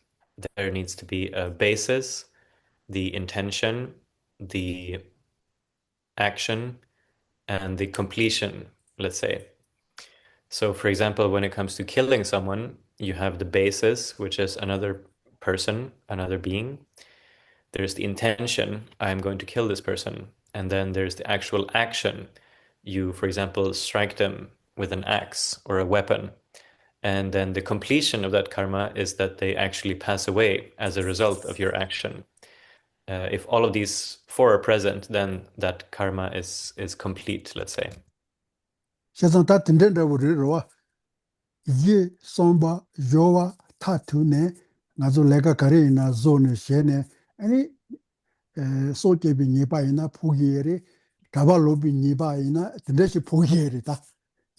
There needs to be a basis, the intention, the action, and the completion, let's say. So, for example, when it comes to killing someone, you have the basis, which is another person, another being. There's the intention, I'm going to kill this person. And then there's the actual action. You, for example, strike them with an axe or a weapon. And then the completion of that karma is that they actually pass away as a result of your action. If all of these four are present, then that karma is complete, let's say. 세상 다 된다고 그러러 이 somba yowa tatune 나zo 내가 가리나 존에 셴네 아니 소제비 니바이나 포기에리 가발로비 니바이나 된대시 포기에리다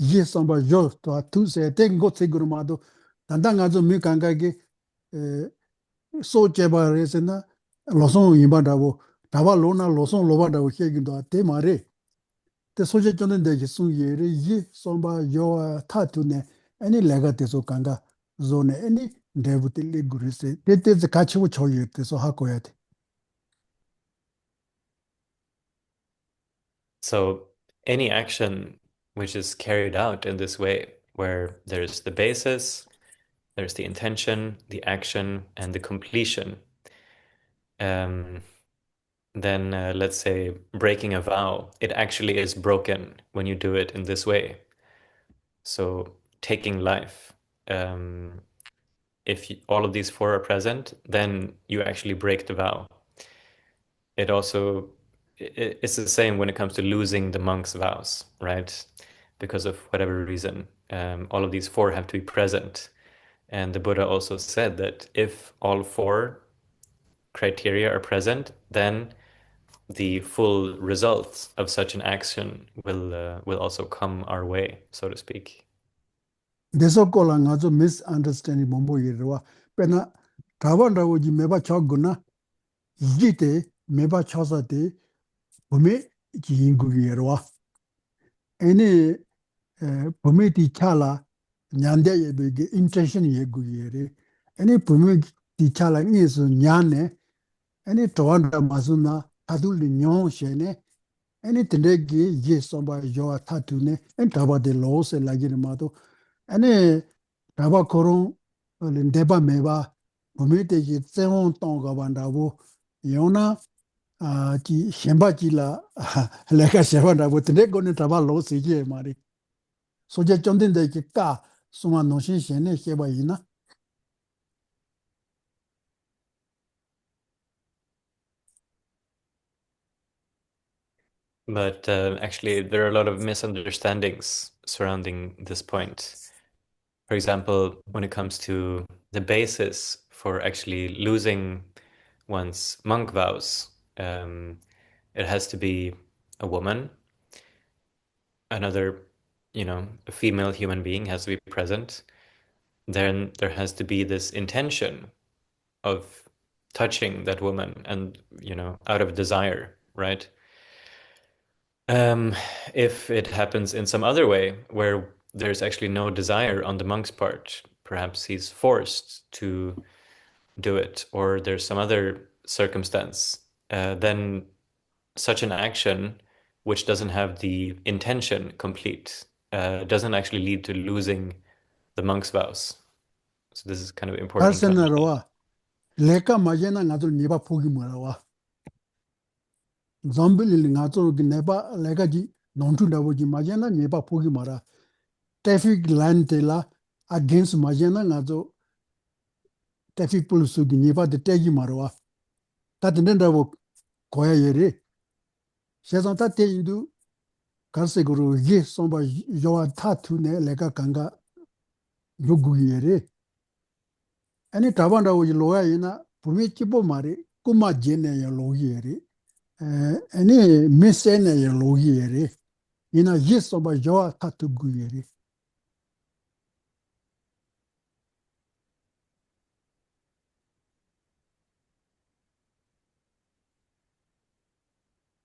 이게 somba 요또 투세 땡고 세그르마도 단단가서 미간가게 소제바레스나 로송 이바다고 다발로나 로송 로바다고 얘기도 때마레 때 소제 전에 내게 숨예를 이 somba 요와 타투네 아니 내가 돼서 간가 존에 아니 데부틀리 그리스 때때 같이 저기 돼서 하고야 돼. So any action which is carried out in this way, where there's the basis, there's the intention, the action, and the completion, um, then let's say breaking a vow, it actually is broken when you do it in this way. So taking life, if all of these four are present, then you actually break the vow. It also it's the same when it comes to losing the monk's vows, right? Because of whatever reason, all of these four have to be present. And the Buddha also said that if all four criteria are present, then the full results of such an action will also come our way, so to speak. Deso kola ngazo misunderstanding mombo yirwa pena tawandawo ji meba choguna yite meba chosa de bume ji ingu yirwa ene bume di chala nyande yebe intention yegu yere ene bume di chala ngisu nyane ene tawanda masuna taduli nyon shene ene tendegi ye somba yo tatune en tabade lo se lagire mato ane daba koron deba meba bumite ki tseon tonga bandabu yona ki shenba ki la leka sheba dabu tene kone daba lo sije mari soje chondin de ki ka suma noshin shene sheba ina. But actually, there are a lot of misunderstandings surrounding this point. For example, when it comes to the basis for actually losing one's monk vows, it has to be a woman, another, a female human being has to be present. Then there has to be this intention of touching that woman and, out of desire, right? If it happens in some other way where there's actually no desire on the monk's part, perhaps he's forced to do it, or there's some other circumstance, then such an action which doesn't have the intention complete doesn't actually lead to losing the monk's vows. So this is kind of important to understand. Arsenarwa leka majena ngazo niba pogi marawa zambili ngazo neba leka ji nontu dawo ji majena niba pogi mara traffic line tela against majena ngazo traffic police gi niba de tegi marwa ta tenda wo koya yere shezon ta te indu karse guru ye somba yowa ta tu ne leka kanga yogu yere ani tabanda wo loya ina pumi chipo mari kuma jene ya lo yere ani mesene ya lo yere ina ye somba yowa ta tu gu yere.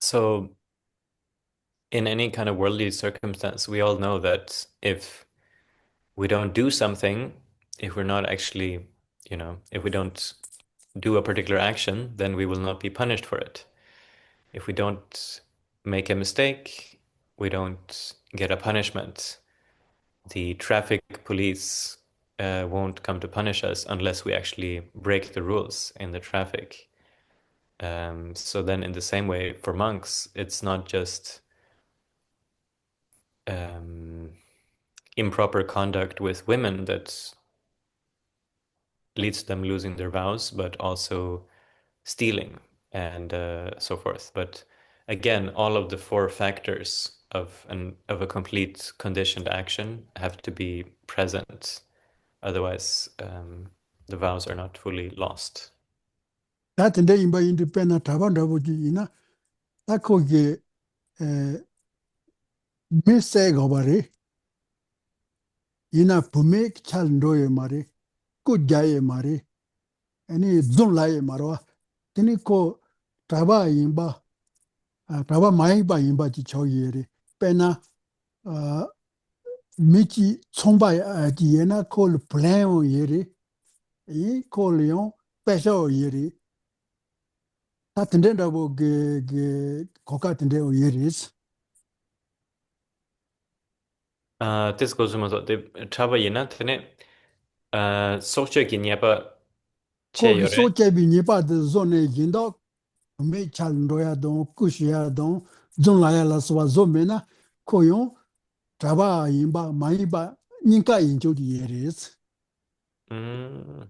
So in any kind of worldly circumstance, we all know that if we don't do something, if we're not actually, if we don't do a particular action, then we will not be punished for it. If we don't make a mistake, we don't get a punishment. The traffic police won't come to punish us unless we actually break the rules in the traffic. So then, in the same way, for monks, it's not just um, improper conduct with women that leads to them losing their vows, but also stealing and so forth. But again, all of the four factors of a complete conditioned action have to be present. Otherwise, the vows are not fully lost. 다 근데 인바 인도 페나 타반다보지 이나 다 거기 미세가 말이 이나 부메 찰로에 말이 꾸자에 말이 아니 존라에 말와 드니코 타바 인바 타바 마이바 인바지 저기에리 페나 미치 총바 디에나 콜 플랜 예리 이 콜용 페셔 예리 다 된다고 그 거가 된대요 예리스 This goes to the Chava Yena, Tene, Socha Ginyapa 거기 Cheyore. 소제비 니바드 존에 인도 매 잘로야 동 꾸시야 동 존라야라스와 존메나 코용 잡아 임바 마이바 닌가 인조디 예리스 Mm.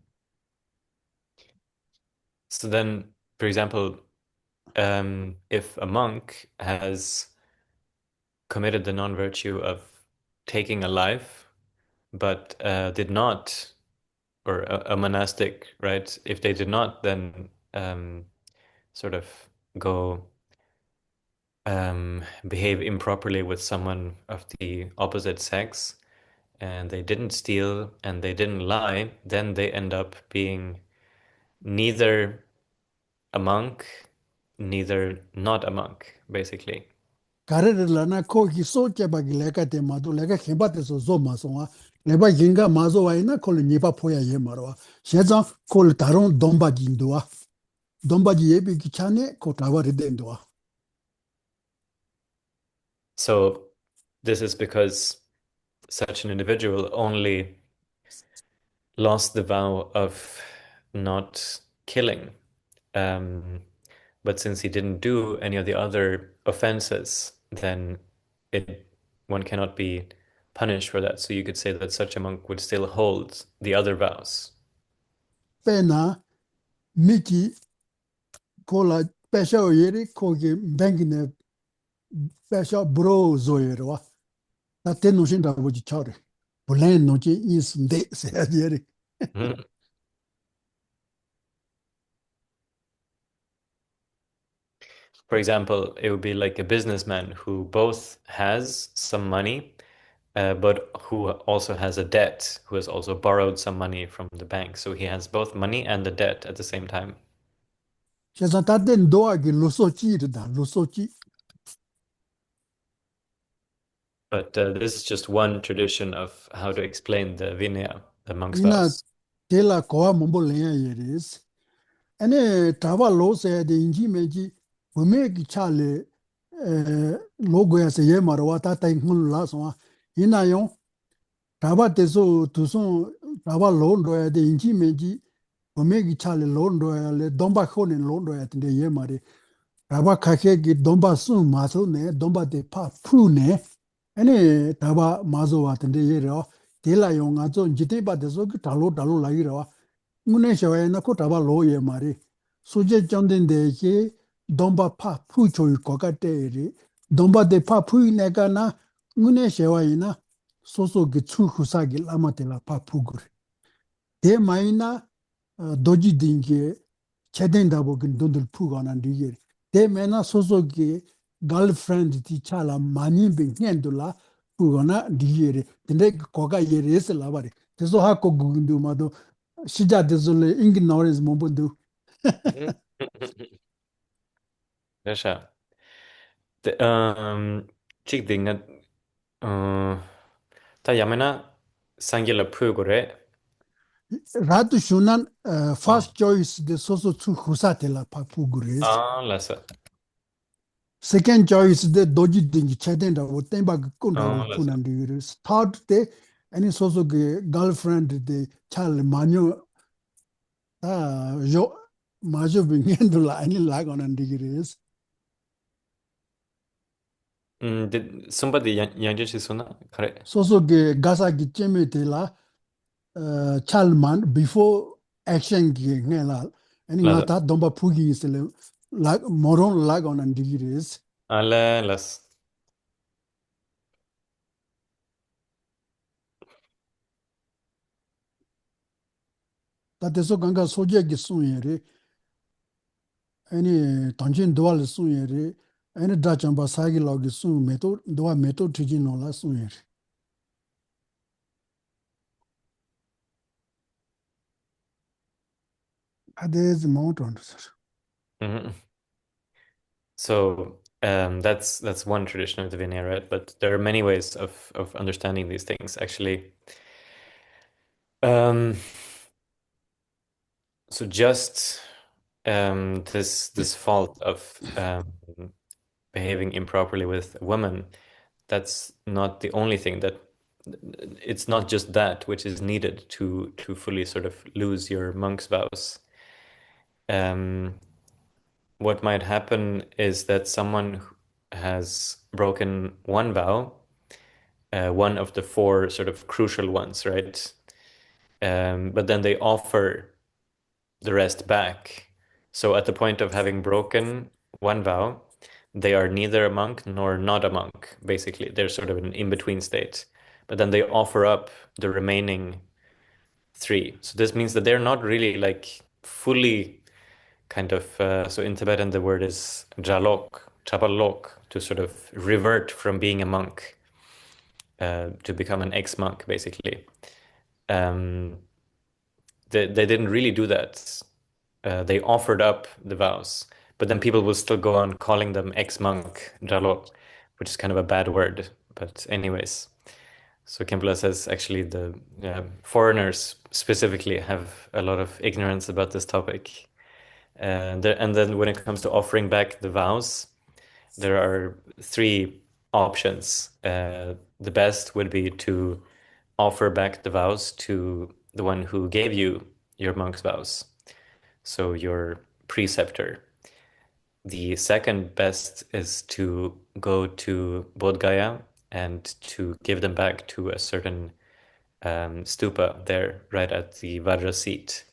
So then, for example, if a monk has committed the non-virtue of taking a life, but did not, or a monastic, right? If they did not, then sort of go behave improperly with someone of the opposite sex, and they didn't steal and they didn't lie, then they end up being neither a monk, neither not a monk, basically. 가르르라나 거기 소제바기 레가데 마도 레가 켐바데서 조마송아 레바 인가 마조와이나 콜 니바 포야 예 마로와 셰자 콜 다론 돈바진도와 돈바지 예비 기차네 코 타바르덴도와 So this is because such an individual only lost the vow of not killing. Um, but since he didn't do any of the other offenses, then it one cannot be punished for that. So you could say that such a monk would still hold the other vows. 페나 미키 콜라 페샤오 예리 거기 뱅기네 페샤 브로 조예로와 나 테노신다 보지 차레 블렌 노지 인스데 세야리 Mhm. For example, it would be like a businessman who both has some money, but who also has a debt, who has also borrowed some money from the bank. So he has both money and the debt at the same time. 셰자 타덴 도아기 루소치르다 루소치 But this is just one tradition of how to explain the Vinaya, the monk's 이나 vows. 텔라 코아 몽볼레야 예리스 아니 타바 로세데 인지메지 부메기 차레 로고야세 예마로와 타타인 훌라소와 이나용 타바 데소 두송 타바 론도야데 인지메지 부메기 차레 론도야레 domba khonen londo야 텐데 예마리 타바 카케기 domba 수 마소네 domba 데파 푸네 아니 타바 마소와 텐데 예로 텔라용 아조 지테바 데소 그 달로 달로 라기라와 문에 셔야나 코 타바 로예 마리 수제 정된데기 domba pa 푸 조일 것 같대리 domba 데파 푸이네가나 문에 셔와이나 소소기 추후사기 라마텔라 파 푸그 데 마이나 도지 딩게 체된다고 그 돈들 푸가난 디게 데 메나 소소기 girlfriend 티 차라 많이 빙엔돌라 푸거나 디게 근데 거가 예레스 라바리 그래서 하고 구근도 마도 시자데솔레 잉기 노레스 몽본도 Mhm. Rasha. chik di nga uh, ta yamena sangila pugore. Ratu shunan Ah, first choice de soso tsu khusatela papu gures. lasa. Second choice de doji dingi chaden da wo temba kunda wo Lasa. punan de gures. Third de any soso ge girlfriend de chal manyo yo majo bingendula any lag on and gures. Did somebody yanju suna kare? Soso ge gasa gi cheme te la chalman before action gi ngela ani nga Lasa. ta domba phugi isle lag moron lag on and gires. Ale las. Ta teso ganga soje gi sun yere any tanjin dual sun yere any da chamba sagi log sun meto doa meto tiji no la sun yere. Ades mountain sir. Mhm. So that's one tradition of the Vinaya, right? But there are many ways of understanding these things, actually. Um, so just this fault of behaving improperly with a woman, that's not the only thing that it's not just that which is needed to fully sort of lose your monk's vows. Um, what might happen is that someone has broken one vow, one of the four sort of crucial ones, right? But then they offer the rest back. So at the point of having broken one vow, they are neither a monk nor not a monk, basically. They're sort of an in-between state. But then they offer up the remaining three. So this means that they're not really like fully kind of, so in Tibetan the word is jalok, chabalok, to sort of revert from being a monk, to become an ex-monk, basically. Um, they didn't really do that. They offered up the vows, but then people will still go on calling them ex-monk, Jalo, which is kind of a bad word. But anyways, so Kempela says actually the foreigners specifically have a lot of ignorance about this topic. And then when it comes to offering back the vows, there are three options. The best would be to offer back the vows to the one who gave you your monk's vows, so your preceptor. The second best is to go to Bodh Gaya and to give them back to a certain stupa there, right at the Vajra seat.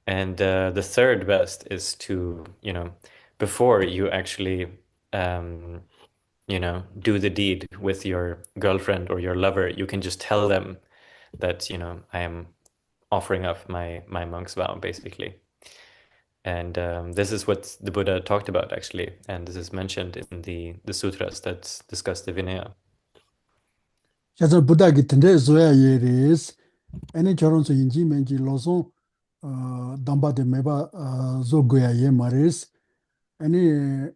And the third best is to, before you actually, um, do the deed with your girlfriend or your lover, you can just tell them that, I am offering up my monk's vow, basically. And this is what the Buddha talked about, actually. And this is mentioned in the sutras that discuss the Vinaya. Chazal Buddha ki tende zoya yeres any choron so inji menji loson damba de meba zo goya ye mares any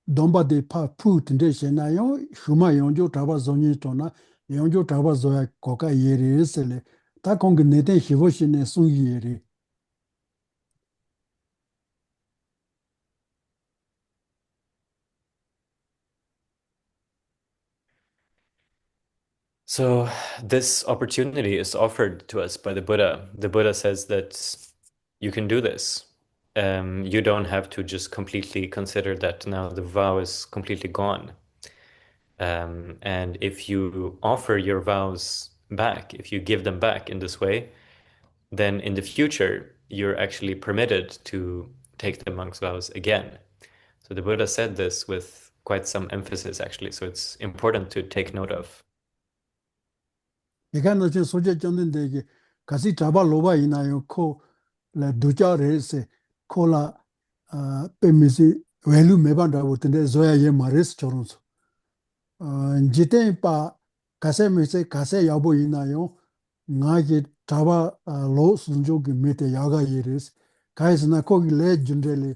domba de pa pu tende shena yo shuma yonjo taba zonyi tona yonjo taba zoya koka yeres le ta kong neten shivo shine sun yere. So this opportunity is offered to us by the Buddha. The Buddha says that you can do this. You don't have to just completely consider that now the vow is completely gone. And if you offer your vows back, if you give them back in this way, then in the future, you're actually permitted to take the monk's vows again. So the Buddha said this with quite some emphasis, actually. So it's important to take note of. Eka no chen soje chonden degi kasi taba loba ina yo ko la ducha re se ko la pe misi welu meban da tende zoya ye mares choron so. Jiten pa kase misi kase yabo ina yo nga ki taba lo sunjo ki mete yaga ye res. Kais na ko ki le junde le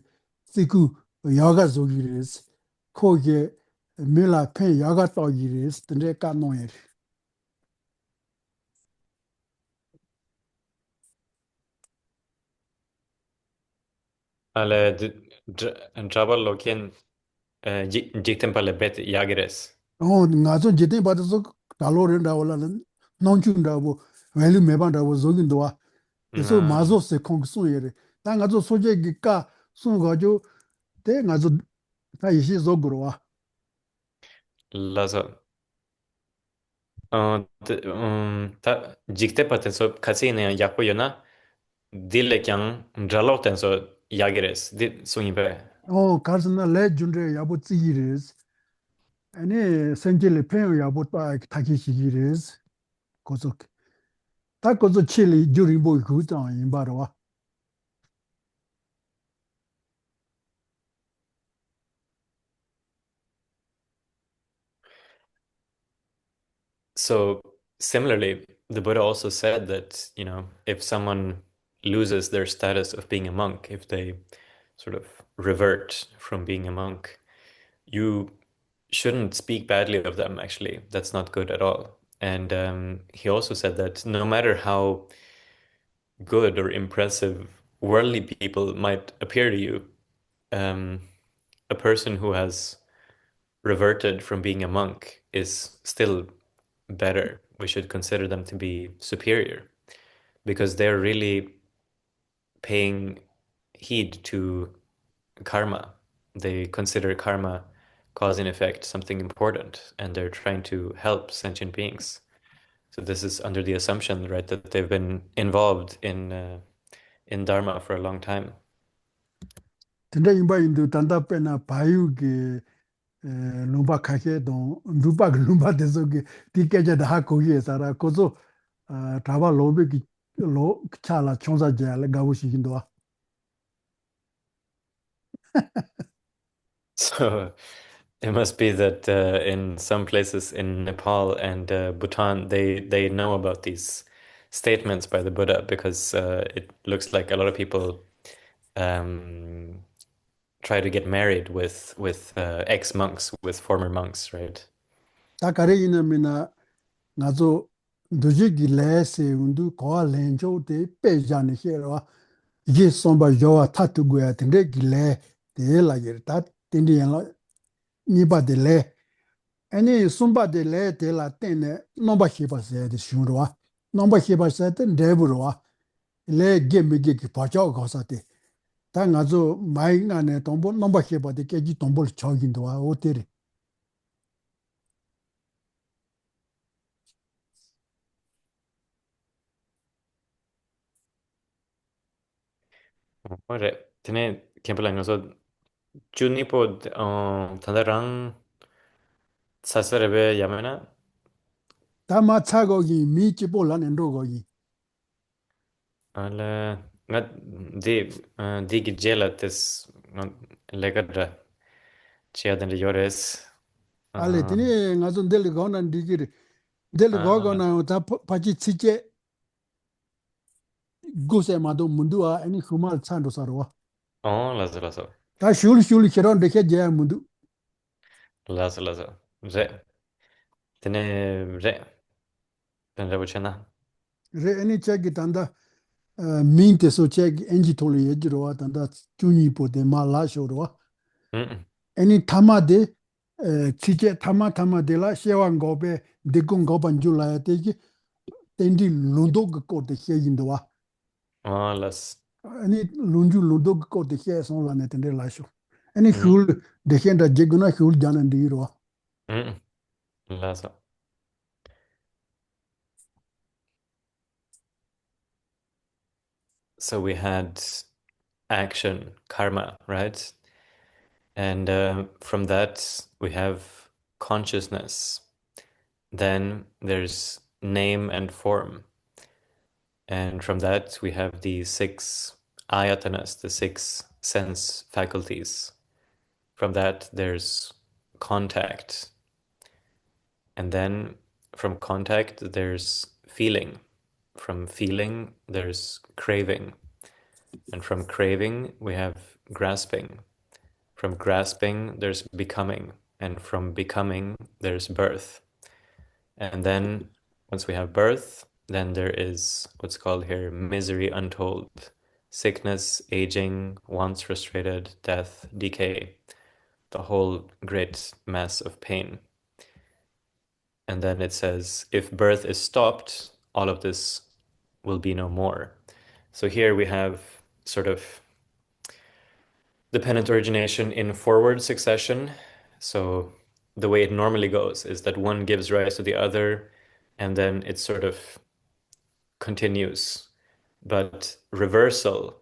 siku yaga zo ki res. Ko ki mila pen yaga to yiris tende ka no yer Ale drabal lokien jikten pale bet yagres. on nga zo jete ba zo dalo ren da wala non chun da bo velu me ban da bo zo gin do wa eso ma Na zo se kong su yer ta nga zo soje gi ka sun ga jo te nga zo ta yi shi zo gro wa lazo. Ta jikte paten so katsi ne yakpo yona dile kyang dralo ten so yagres. Di sungi pe. on kar na le jun re ya bo zi yiris ane senje le pen ya bo ta ki shi yiris ko zo ta ko zo chi li ju ri bo ku ta yin ba ro wa So similarly, the Buddha also said that, if someone loses their status of being a monk, if they sort of revert from being a monk, you shouldn't speak badly of them, actually. That's not good at all. And he also said that no matter how good or impressive worldly people might appear to you, um, a person who has reverted from being a monk is still better. We should consider them to be superior because they're really paying heed to karma. They consider karma, cause and effect, something important, and they're trying to help sentient beings. So this is under the assumption, right, that they've been involved in dharma for a long time. tende yin ba yin do tanda pe na pa yu ge lumba ka ke don lumba lumba de zo ge ti ke ja da ko ye sa ra ko zo ta ba lo be ki lo cha la chong sa ja le ga wo shi kin do wa So it must be that in some places in Nepal and Bhutan, they know about these statements by the Buddha because it looks like a lot of people um, try to get married with ex-monks, with former monks, right? ta ka re yin na me na nga zo do ji gi le se un du ko len jo de pe ja ne he wa ye son ba jo wa ta tu go ya tende gi le de la ye ta tende yan la ni ba de le ani sun ba de le de la ten ne no ba he ba se de shun ro wa no ba he ba se de de bu ro wa le ge me ge ki pa cha ga sa de 다 가서 마이 안에 동보 넘버 해봐도 깨지 동보를 저긴도 와 호텔이 Ore, tiene tiempo la noso Junipo tandarang sasarebe yamena 다마 차고기 미치볼라는 로고기 ala ngat di gijela tes legadra chia den llores 알레티니 가서 델 거는 디기리 델 거거나 다 파치 치체 고세마도 문두아 아니 후말 찬도 사로와 oh lazo 다 슐 키런 데케 제 문두 re tiene re ten rebuchena 레 아니 체기 단다 민테 소 체기 엔지 톨리 예지로와 단다 쭈니 포데 말라쇼로와 mm 아니 타마데 치체 타마데라 셰완 고베 데군 고반 줄라야 되기 텐디 룬도 거데 헤인도와 oh las 아니 룬주 룬도 거데 헤 손라네 텐데 라쇼 아니 mm 훌 데켄다 제구나 훌 자난디로 mm lazo. So we had action, karma, right? And from that, we have consciousness. Then there's name and form. And from that, we have the six ayatanas, the six sense faculties. From that, there's contact. And then from contact, there's feeling. From feeling, there's craving. And from craving, we have grasping. From grasping, there's becoming. and from becoming, there's birth. And then once we have birth, then there is what's called here misery untold, sickness, aging, wants frustrated, death, decay, the whole great mass of pain. And then it says, if birth is stopped, all of this will be no more. So here we have sort of dependent origination in forward succession. So the way it normally goes is that one gives rise to the other, and then it sort of continues. But reversing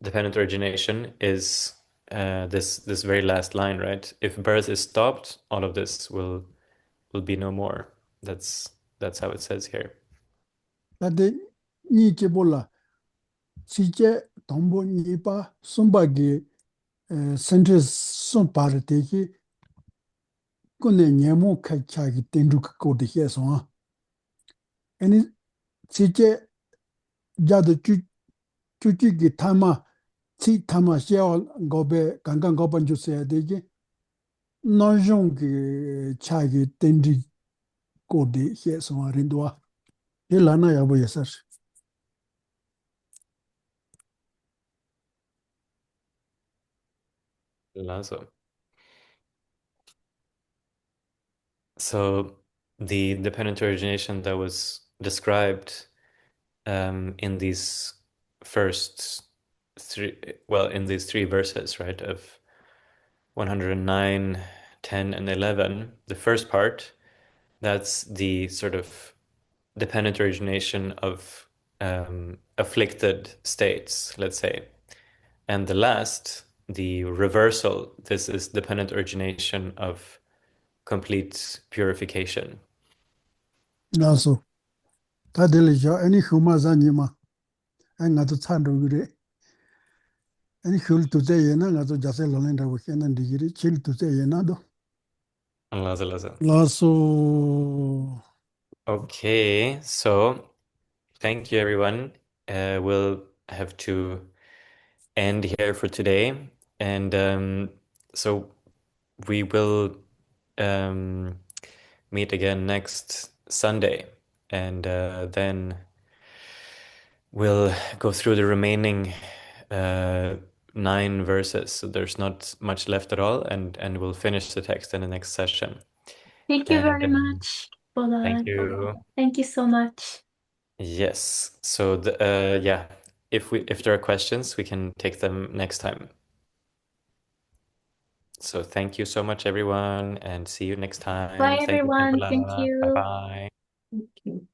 dependent origination is this very last line, right? If birth is stopped, all of this will be no more. That's how it says here. 다데 니체볼라 치체 동보 니파 숨바게 센트스 숨파르테기 코네 냐모 카차기 텐두크 코데 헤소 아니 치체 자도 추추기 타마 치 타마 셰올 고베 강강 고번 주세야 되기 노종기 차기 텐디 코데 헤소 아린도아 헬라나 야보야서 Lazo. So the dependent origination that was described in these first three, well, in these three verses, right, of 109, 10, and 11, the first part, that's the sort of dependent origination of afflicted states, let's say. And the last, the reversal, this is dependent origination of complete purification. 나서 다들이죠 아니 후마자니마 아나도 찬도그래 아니 훌 투제에나 나도 자세 롤렌다고 했는 디기리 칠 투제에나도 Laza, laza. 라소 Okay, so thank you, everyone. We'll have to end here for today. And so we will um, meet again next Sunday. And then we'll go through the remaining uh, 9 verses. So there's not much left at all. And we'll finish the text in the next session. Thank you And very much for thank that. you. Thank you so much. Yes. So yeah, if there are questions, we can take them next time. So thank you so much, everyone, and see you next time. Bye, Thank you, everyone. Thank Nicola. you. Bye-bye. Thank you.